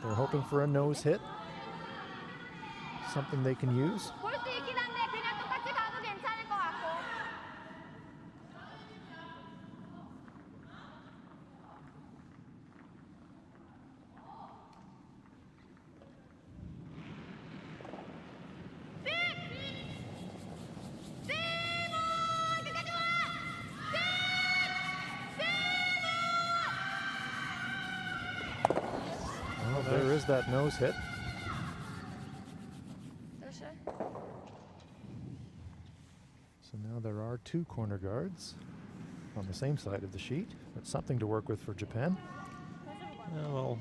They're hoping for a nose hit. Something they can use. 볼 수 있긴 한데 그냥 똑같이 가도 괜찮을 것 같고. Well, there is that nose hit. So now there are 2 corner guards on the same side of the sheet. That's something to work with for Japan. Yeah, well,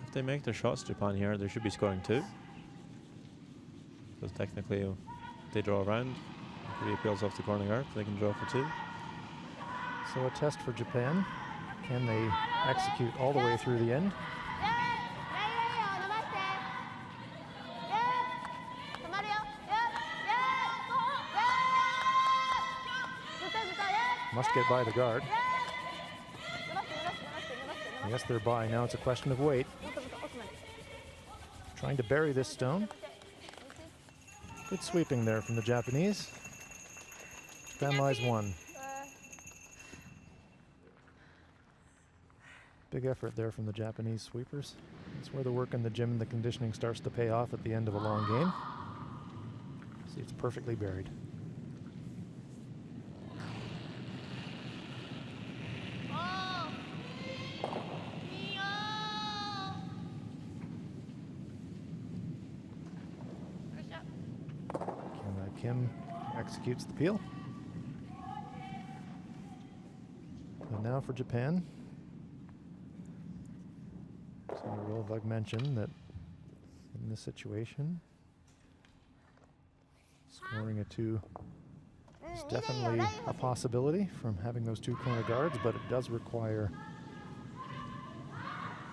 if they make their shots, Japan here, they should be scoring 2. Because technically, if they draw around, Korea peels off the corner guard, they can draw for 2. So a test for Japan. Can they execute all the way through the end? Must get by the guard. Yes, they're by. Now it's a question of weight. Trying to bury this stone. Good sweeping there from the Japanese. Japan lies 1. Big effort there from the Japanese sweepers. That's where the work in the gym and the conditioning starts to pay off at the end of a long game. See, it's perfectly buried. Kim executes the peel. And now for Japan. So Rovag mentioned that in this situation, scoring a 2 is definitely a possibility from having those 2 corner guards, but it does require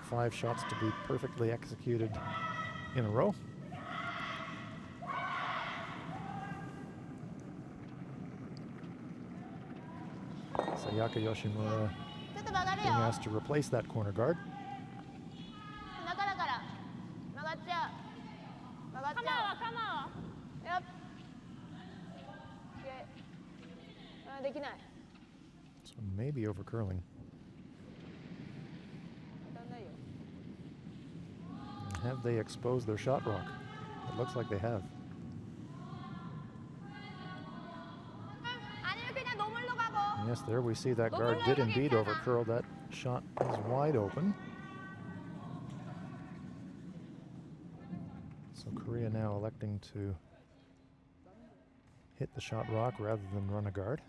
5 shots to be perfectly executed in a row. Sayaka Yoshimura being asked to replace that corner guard. So maybe over curling. And have they exposed their shot rock? It looks like they have. Yes, there we see that guard did indeed overcurl. That shot is wide open. So Korea now electing to hit the shot rock rather than run a guard.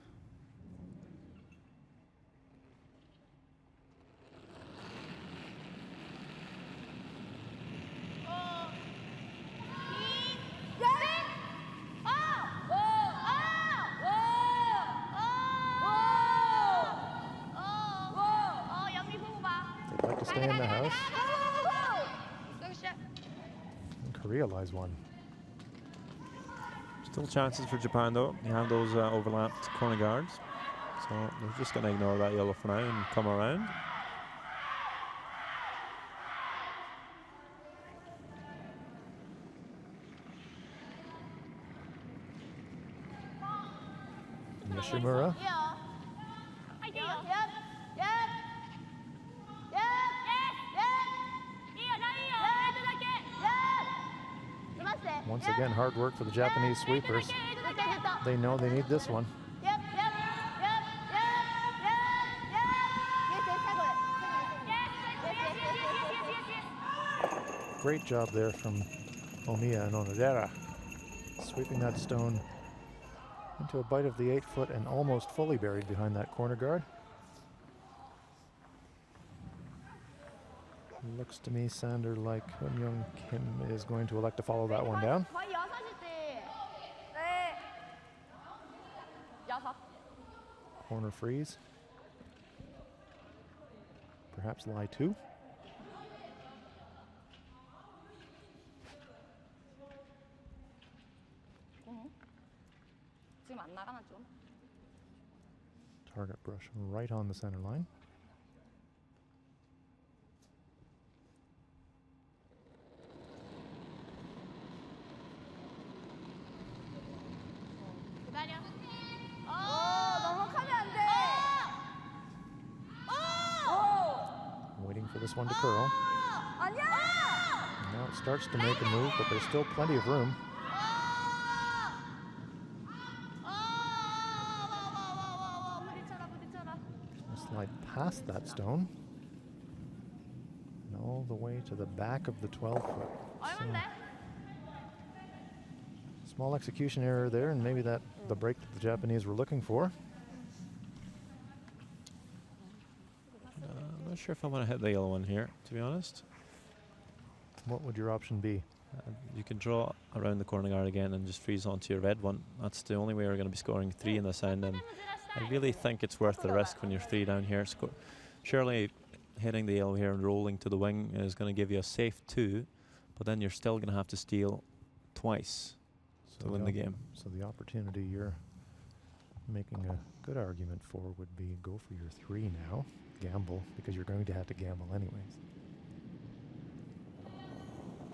They'd like to stay in the house. And Korea lies one. Still chances for Japan though. You have those overlapped corner guards. So they're just going to ignore that yellow for now and come around. Nishimura. Once again, hard work for the Japanese sweepers. They know they need this one. Great job there from Omiya and Onodera, sweeping that stone into a bite of the 8-foot and almost fully buried behind that corner guard. Looks to me, Sander, like Hun-Young Kim is going to elect to follow that one down. Corner freeze. Perhaps lie two. Target brush right on the center line. Waiting for this one to curl. Now it starts to make a move, but there's still plenty of room. Slide past that stone and all the way to the back of the 12-foot. So, small execution error there, and maybe that the break that the Japanese were looking for. I'm not sure if I want to hit the yellow one here, to be honest. What would your option be? You can draw around the corner guard again and just freeze onto your red one. That's the only way we're going to be scoring 3 in this end, and I really think it's worth the risk when you're 3 down here. Surely hitting the yellow here and rolling to the wing is going to give you a safe 2, but then you're still going to have to steal twice to win the game. So the opportunity you're making a good argument for would be go for your 3 now, gamble, because you're going to have to gamble anyways.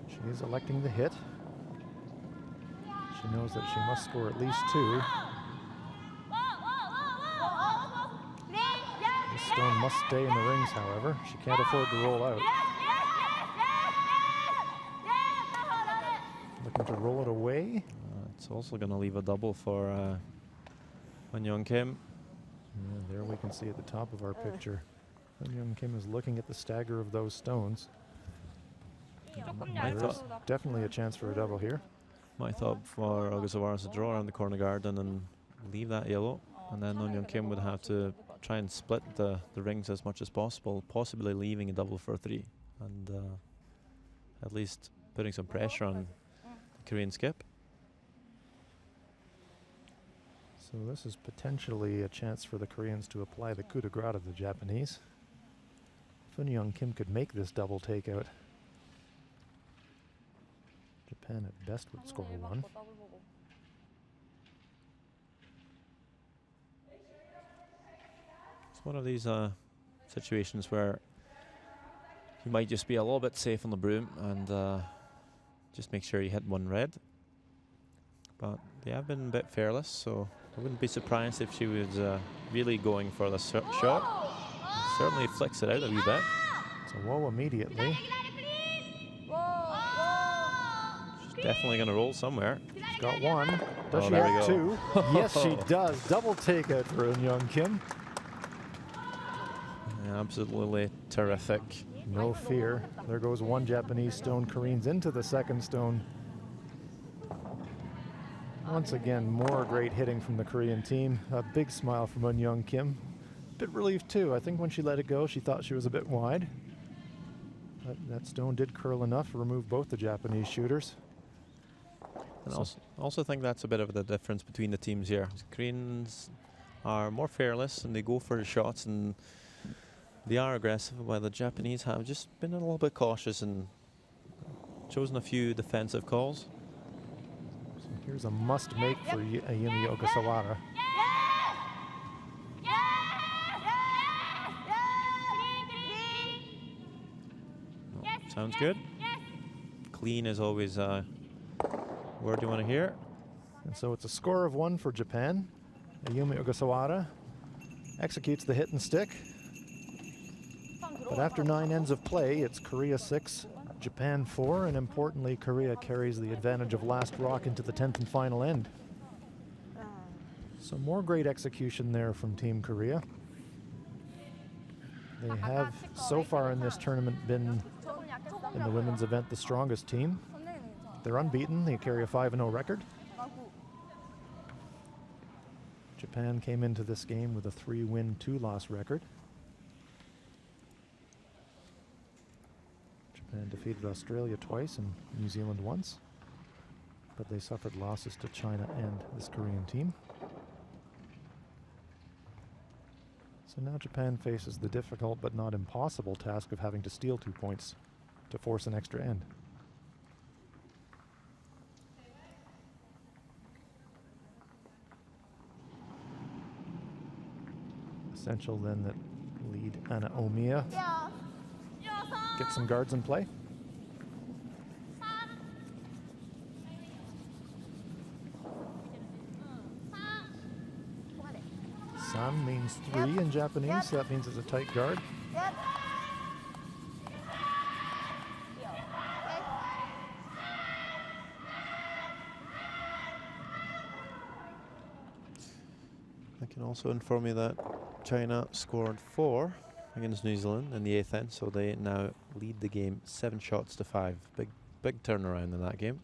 She is electing the hit. She knows that she must score at least 2. This stone must stay in the rings, however. She can't afford to roll out. Looking to roll it away. It's also going to leave a double for Hun-Young Kim. Yeah, there we can see at the top of our picture, Hun-Young Kim is looking at the stagger of those stones. There's definitely a chance for a double here. My thought for Karuizawa is to draw around the corner guard and then leave that yellow, and then Hun-Young Kim would have to try and split the rings as much as possible, possibly leaving a double for 3, and at least putting some pressure on the Korean skip. So this is potentially a chance for the Koreans to apply the coup de grace of the Japanese. If Hun-Young Kim could make this double takeout, Japan at best would score 1. It's one of these situations where you might just be a little bit safe on the broom and just make sure you hit 1 red. But they have been a bit fearless, so I wouldn't be surprised if she was really going for the shot. Certainly flicks it out a wee bit. So whoa immediately. Definitely going to roll somewhere. She's got one. Does Oh, she there we have go. two? Yes, she does. Double take it for Eun Young Kim. Yeah, absolutely terrific. No fear. There goes one Japanese stone. Koreans into the second stone. Once again, more great hitting from the Korean team. A big smile from Eun Young Kim. Bit relieved too. I think when she let it go, she thought she was a bit wide. But that stone did curl enough to remove both the Japanese shooters. And So- also think that's a bit of the difference between the teams here. Koreans are more fearless and they go for the shots and they are aggressive, while the Japanese have just been a little bit cautious and chosen a few defensive calls. So here's a must make for Ayumi Ogasawara. Sounds good. Clean is always a word you want to hear. And so it's a score of 1 for Japan. Ayumi Ogasawara executes the hit and stick. But after 9 ends of play, it's Korea 6, Japan 4, and importantly, Korea carries the advantage of last rock into the 10th and final end. So more great execution there from Team Korea. They have, so far in this tournament, been, in the women's event, the strongest team. They're unbeaten. They carry a 5-0 record. Japan came into this game with a 3-win, 2-loss record. Japan defeated Australia twice and New Zealand once, but they suffered losses to China and this Korean team. So now Japan faces the difficult but not impossible task of having to steal 2 points to force an extra end. Essential then that lead Anna Omiya get some guards in play. San means 3 in Japanese, so that means it's a tight guard. I can also inform you that China scored 4 against New Zealand in the 8th end, so they now lead the game 7 shots to 5. Big turnaround in that game.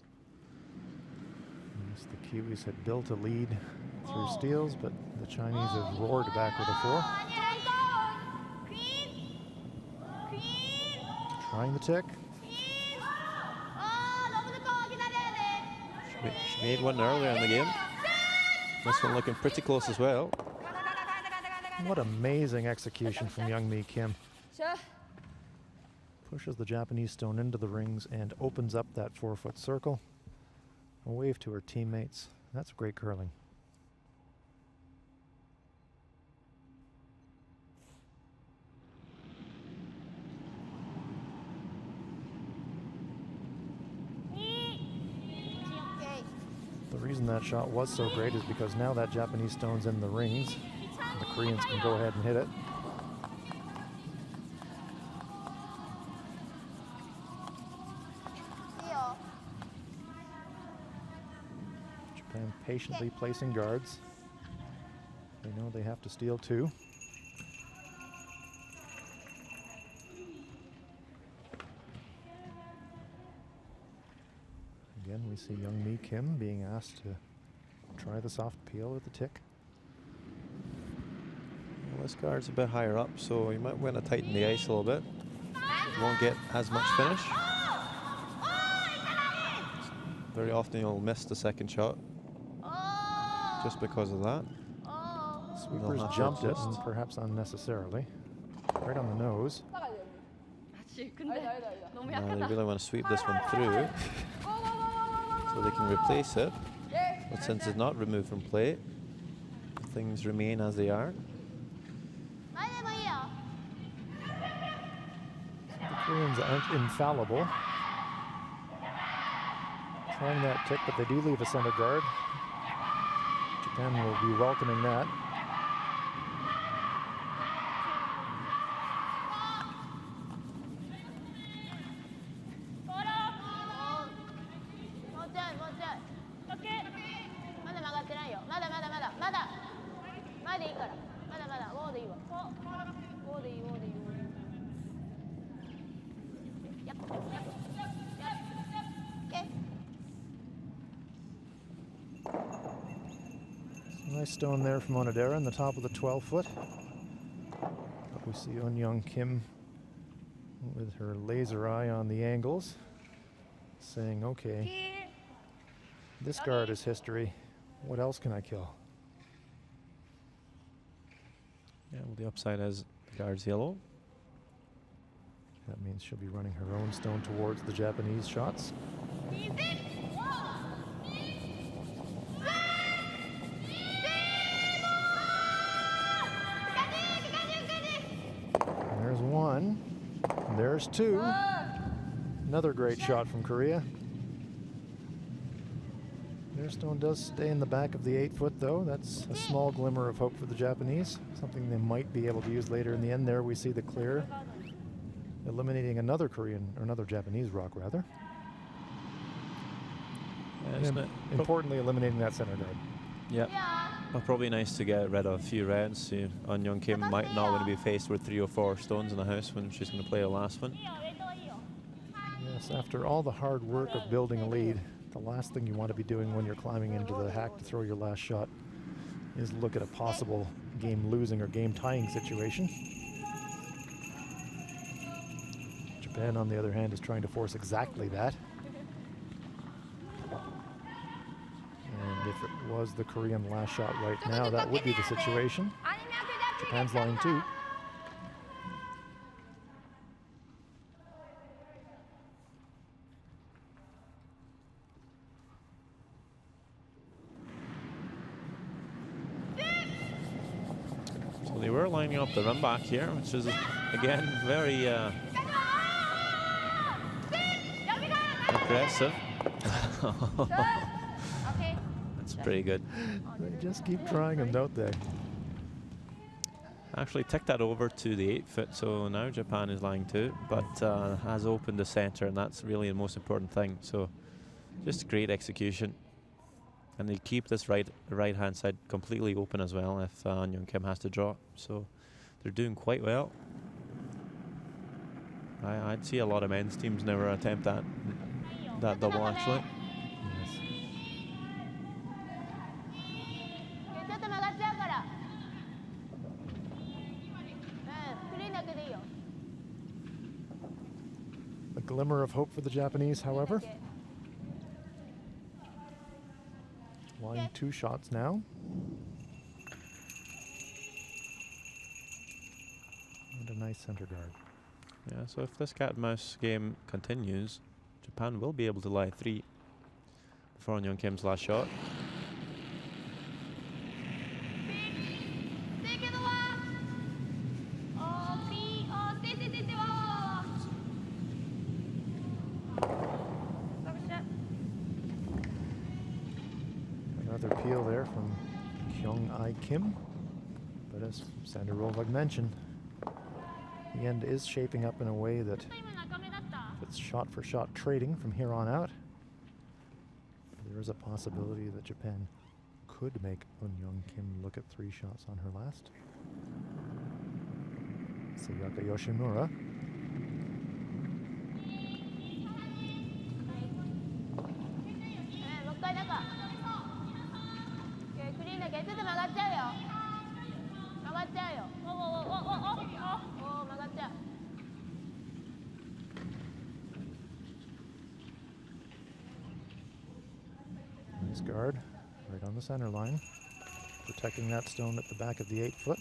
Yes, the Kiwis had built a lead through steals, but the Chinese have roared back with a 4. Trying the tick. She made one earlier in the game. This one looking pretty close as well. What amazing execution from Youngmi Kim. Pushes the Japanese stone into the rings and opens up that 4-foot circle. A wave to her teammates. That's great curling. The reason that shot was so great is because now that Japanese stone's in the rings, the Koreans can go ahead and hit it. Japan patiently placing guards. They know they have to steal 2. Again, we see Youngmi Kim being asked to try the soft peel with the tick. Well, this guard's a bit higher up, so you might want to tighten the ice a little bit. You won't get as much finish. Very often you'll miss the second shot just because of that. Sweepers have to jumped it, adjust. and perhaps unnecessarily. Right on the nose. Now they really want to sweep this one through so they can replace it. But since it's not removed from play, things remain as they are. The Koreans aren't infallible. Trying that tick, but they do leave a center guard. Japan will be welcoming that. からまだまだウォーでいいわウォーでいいウォーでいいウォーでいいやっやっやっやっ Nice stone there from Onodera in the top of the 12-foot. But we see Eun Kim with her laser eye on the angles, saying, okay, this guard is history. What else can I kill? Yeah, well, the upside has the guard's yellow. That means she'll be running her own stone towards the Japanese shots. There's one. There's two. Another great shot from Korea. Their stone does stay in the back of the 8-foot, though. That's a small glimmer of hope for the Japanese. Something they might be able to use later in the end. There we see the clear, eliminating another Korean, or another Japanese rock, rather. And importantly, eliminating that center guard. Yeah. Well, probably nice to get rid of a few rounds. Eun Kim might not want to be faced with 3 or 4 stones in the house when she's going to play the last one. Yes, after all the hard work of building a lead, the last thing you want to be doing when you're climbing into the hack to throw your last shot is look at a possible game-losing or game-tying situation. Japan, on the other hand, is trying to force exactly that. And if it was the Korean last shot right now, that would be the situation. Japan's line 2. So they were lining up the run back here, which is, again, very aggressive. That's pretty good. They just keep trying them, don't they? Actually ticked that over to the 8-foot, so now Japan is lying 2, but has opened the center, and that's really the most important thing. So just great execution. And they keep this right-hand side completely open as well if Eun Kim has to draw. So they're doing quite well. I'd see a lot of men's teams never attempt that double, actually. Yes. A glimmer of hope for the Japanese, however. Line 2 shots now. And a nice center guard. Yeah, so if this cat and mouse game continues, Japan will be able to lie 3 before Eun Kim's last shot. Another peel there from Kyung-ai Kim. But as Sander Rolvig mentioned, the end is shaping up in a way that if it's shot-for-shot trading from here on out, there is a possibility that Japan could make Eun Kim look at 3 shots on her last. Sayaka Yoshimura. Nice guard, right on the center line, protecting that stone at the back of the 8-foot.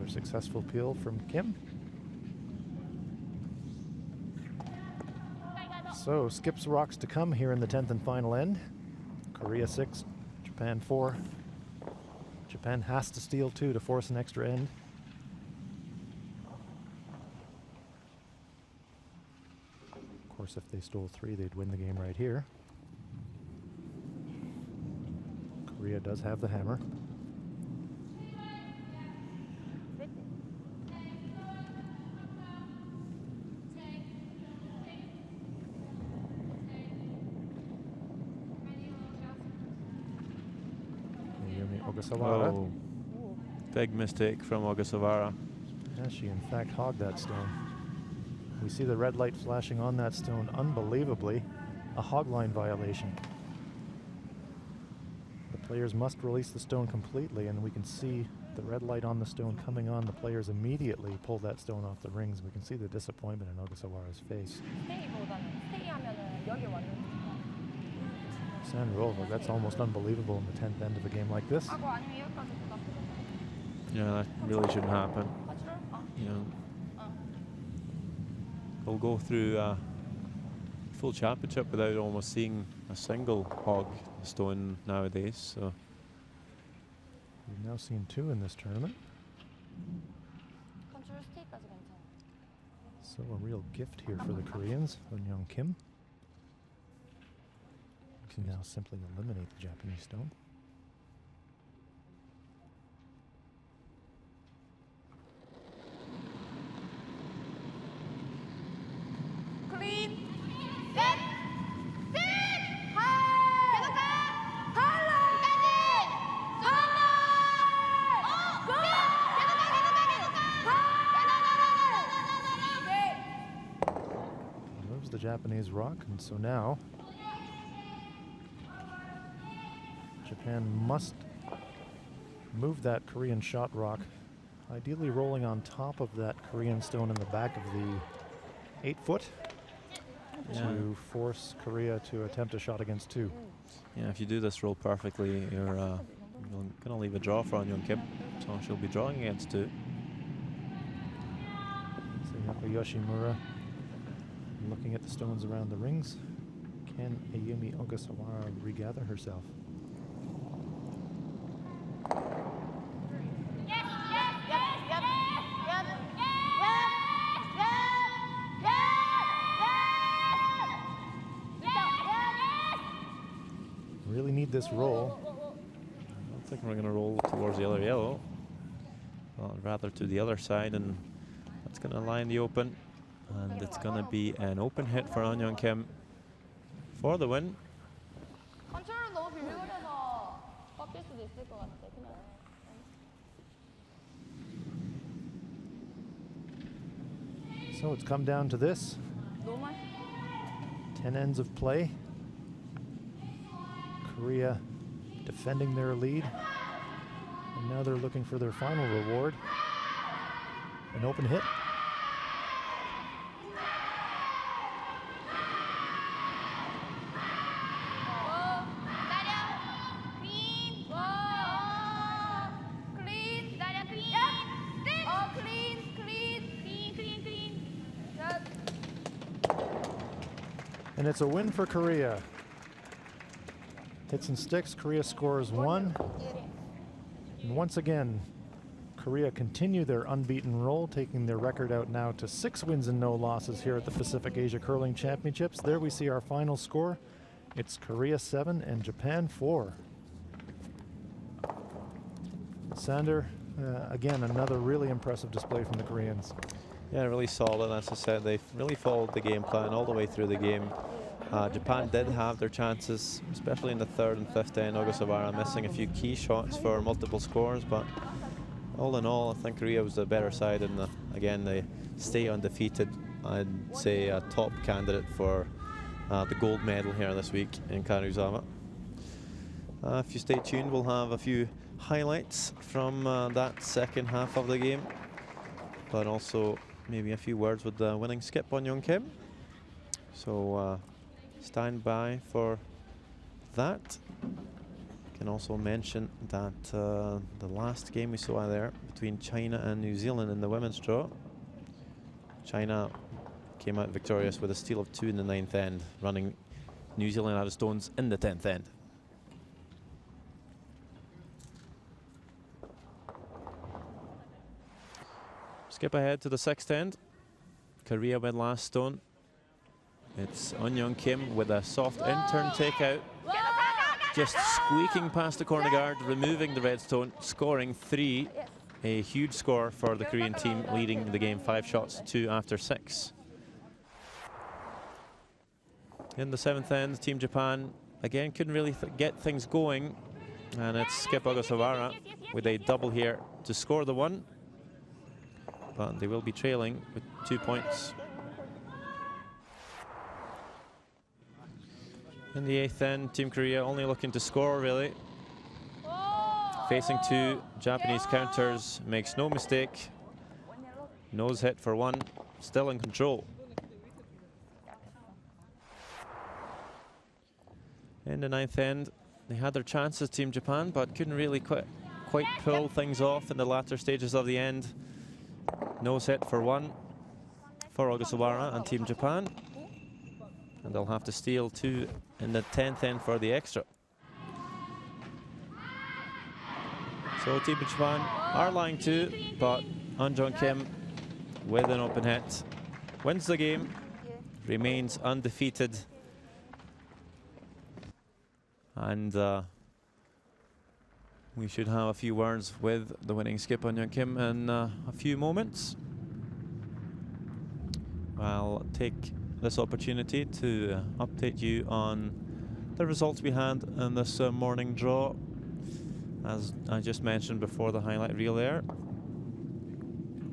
Successful peel from Kim. So skips rocks to come here in the 10th and final end. Korea 6, Japan 4. Japan has to steal 2 to force an extra end. Of course, if they stole 3, they'd win the game right here. Korea does have the hammer. Ogasawara. Oh, big mistake from Ogasawara. Yeah, she in fact hogged that stone. We see the red light flashing on that stone unbelievably. A hog line violation. The players must release the stone completely, and we can see the red light on the stone coming on. The players immediately pull that stone off the rings. We can see the disappointment in Ogasawara's face. Sandrova, that's almost unbelievable in the 10th end of a game like this. Yeah, that really shouldn't happen. You know, we'll go through a full championship without almost seeing a single hog stone nowadays. So we've now seen 2 in this tournament. So a real gift here for the Koreans. Eun Kim can now simply eliminate the Japanese stone. Moves the Japanese rock, and so now Japan must move that Korean shot rock, ideally rolling on top of that Korean stone in the back of the 8-foot to force Korea to attempt a shot against 2. yeah, if you do this roll perfectly, you're going to leave a draw for Eun Kim, so she'll be drawing against 2. Sayaka Yoshimura looking at the stones around the rings. Can Ayumi Ogasawara regather herself? Really need this roll. I don't think we're going to roll towards the other yellow, well, rather to the other side, and that's going to line the open, and it's going to be an open hit for Eun Kim for the win. So it's come down to this. 10 ends of play. Korea defending their lead. And now they're looking for their final reward. An open hit. And it's a win for Korea. Hits and sticks, Korea scores 1. And once again, Korea continue their unbeaten roll, taking their record out now to 6 wins and no losses here at the Pacific Asia Curling Championships. There we see our final score. It's Korea 7 and Japan 4. Sander, again, another really impressive display from the Koreans. Yeah, really solid. As I said, they've really followed the game plan all the way through the game. Japan did have their chances, especially in the 3rd and 5th end. Ogasawara missing a few key shots for multiple scores, but all in all, I think Korea was the better side, and again, they stay undefeated. I'd say a top candidate for the gold medal here this week in Karuizawa. If you stay tuned, we'll have a few highlights from that second half of the game, but also maybe a few words with the winning skip on Eun Kim. So stand by for that. Can also mention that the last game we saw there between China and New Zealand in the women's draw, China came out victorious with a steal of 2 in the 9th end, running New Zealand out of stones in the 10th end. Skip ahead to the 6th end. Korea win last stone. It's Eun Kim with a soft in-turn takeout. Just squeaking past the corner guard, removing the red stone, scoring 3. A huge score for the Korean team, leading the game 5 shots to 2 after 6. In the 7th end, Team Japan again couldn't really get things going, and it's Skip Ogasawara with a double here to score the 1, but they will be trailing with 2 points. In the 8th end, Team Korea only looking to score really. Facing 2 Japanese counters, makes no mistake. Nose hit for 1, still in control. In the 9th end, they had their chances, Team Japan, but couldn't really quite pull things off in the latter stages of the end. Nose hit for 1 for Ogasawara and Team Japan. And they'll have to steal 2 in the 10th end for the extra. So Team Japan are lying 2, but Eun Kim with an open hit wins the game, remains undefeated. And we should have a few words with the winning skip Eun Kim in a few moments. I'll take this opportunity to update you on the results we had in this morning draw. As I just mentioned before the highlight reel there,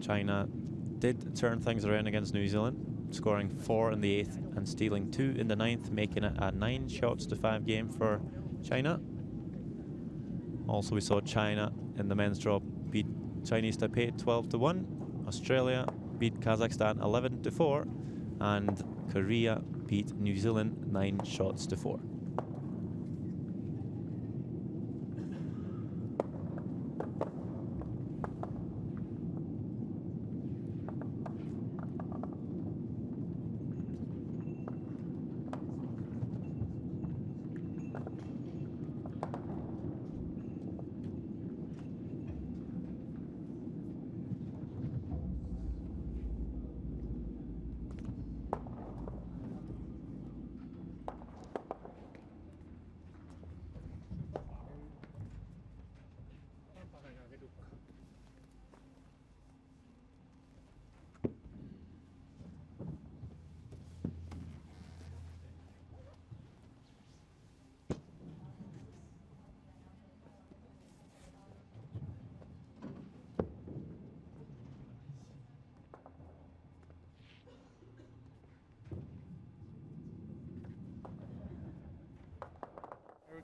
China did turn things around against New Zealand, scoring 4 in the 8th and stealing 2 in the 9th, making it a 9 shots to 5 game for China. Also, we saw China in the men's draw beat Chinese Taipei 12-1. Australia beat Kazakhstan 11-4, and Korea beat New Zealand 9 shots to 4.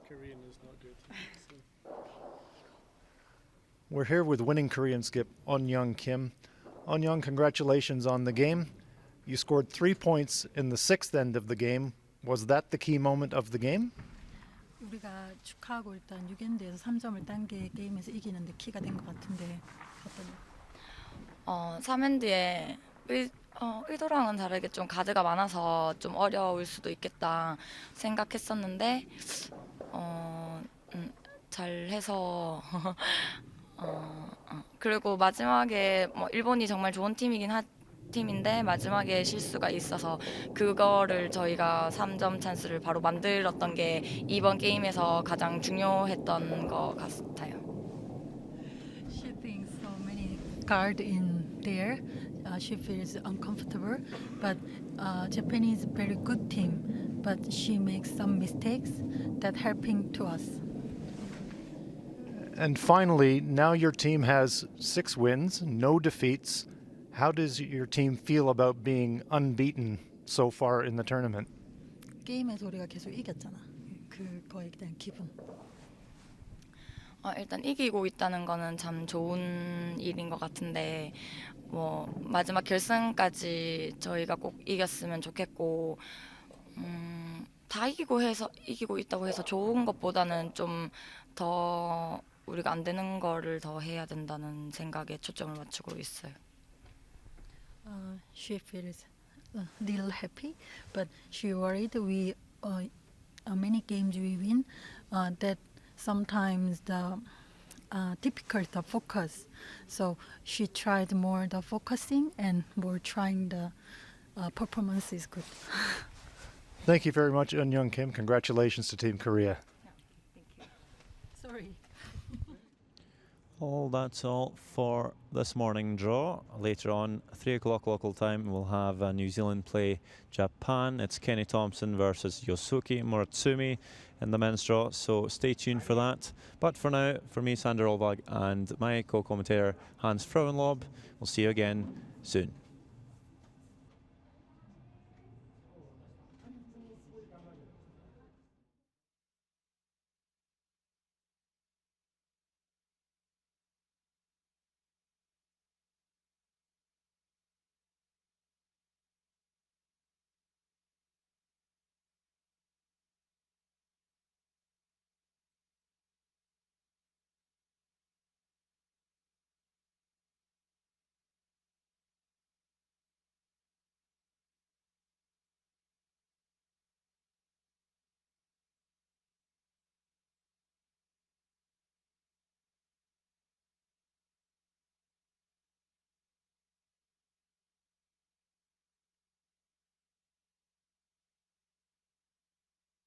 Korean is not good. So. We're here with winning Korean skip Eun Kim. Eun, congratulations on the game. You scored 3 points in the 6th end of the game. Was that the key moment of the game? 우리가 축하하고 일단 6엔드에서 3점을 딴 게 게임에서 이기는데 키가 된 것 같은데 어떠냐? 3엔드에 의도랑은 다르게 좀 가드가 많아서 좀 어려울 수도 있겠다 생각했었는데 잘해서 그리고 마지막에 뭐 일본이 정말 좋은 팀인데 마지막에 실수가 있어서 그거를 저희가 3점 찬스를 바로 만들었던 게 이번 게임에서 가장 중요했던 것 같아요. She thinks so many guard in there. She feels uncomfortable, but Japanese very good team. But she makes some mistakes that helping to us. And finally, now your team has 6 wins, no defeats. How does your team feel about being unbeaten so far in the tournament? 게임에서 우리가 계속 이겼잖아. 그거에 대한 기분. 일단 이기고 있다는 거는 참 좋은 일인 것 같은데 뭐 마지막 결승까지 저희가 꼭 이겼으면 좋겠고 다 이기고 있다고 해서 좋은 것보다는 좀 더 우리가 안 되는 거를 더 해야 된다는 생각에 초점을 맞추고 있어요. She feels a little happy, but she worried we many games we win that sometimes the difficult the focus. So she tried more the focusing and more trying the performance is good. Thank you very much, Eun Young Kim. Congratulations to Team Korea. Sorry. Well, that's all for this morning draw. Later on, 3 o'clock local time, we'll have New Zealand play Japan. It's Kenny Thompson versus Yosuke Muratsumi in the men's draw, so stay tuned for that. But for now, for me, Sander Olvag, and my co-commentator, Hans Frauenlob, we'll see you again soon.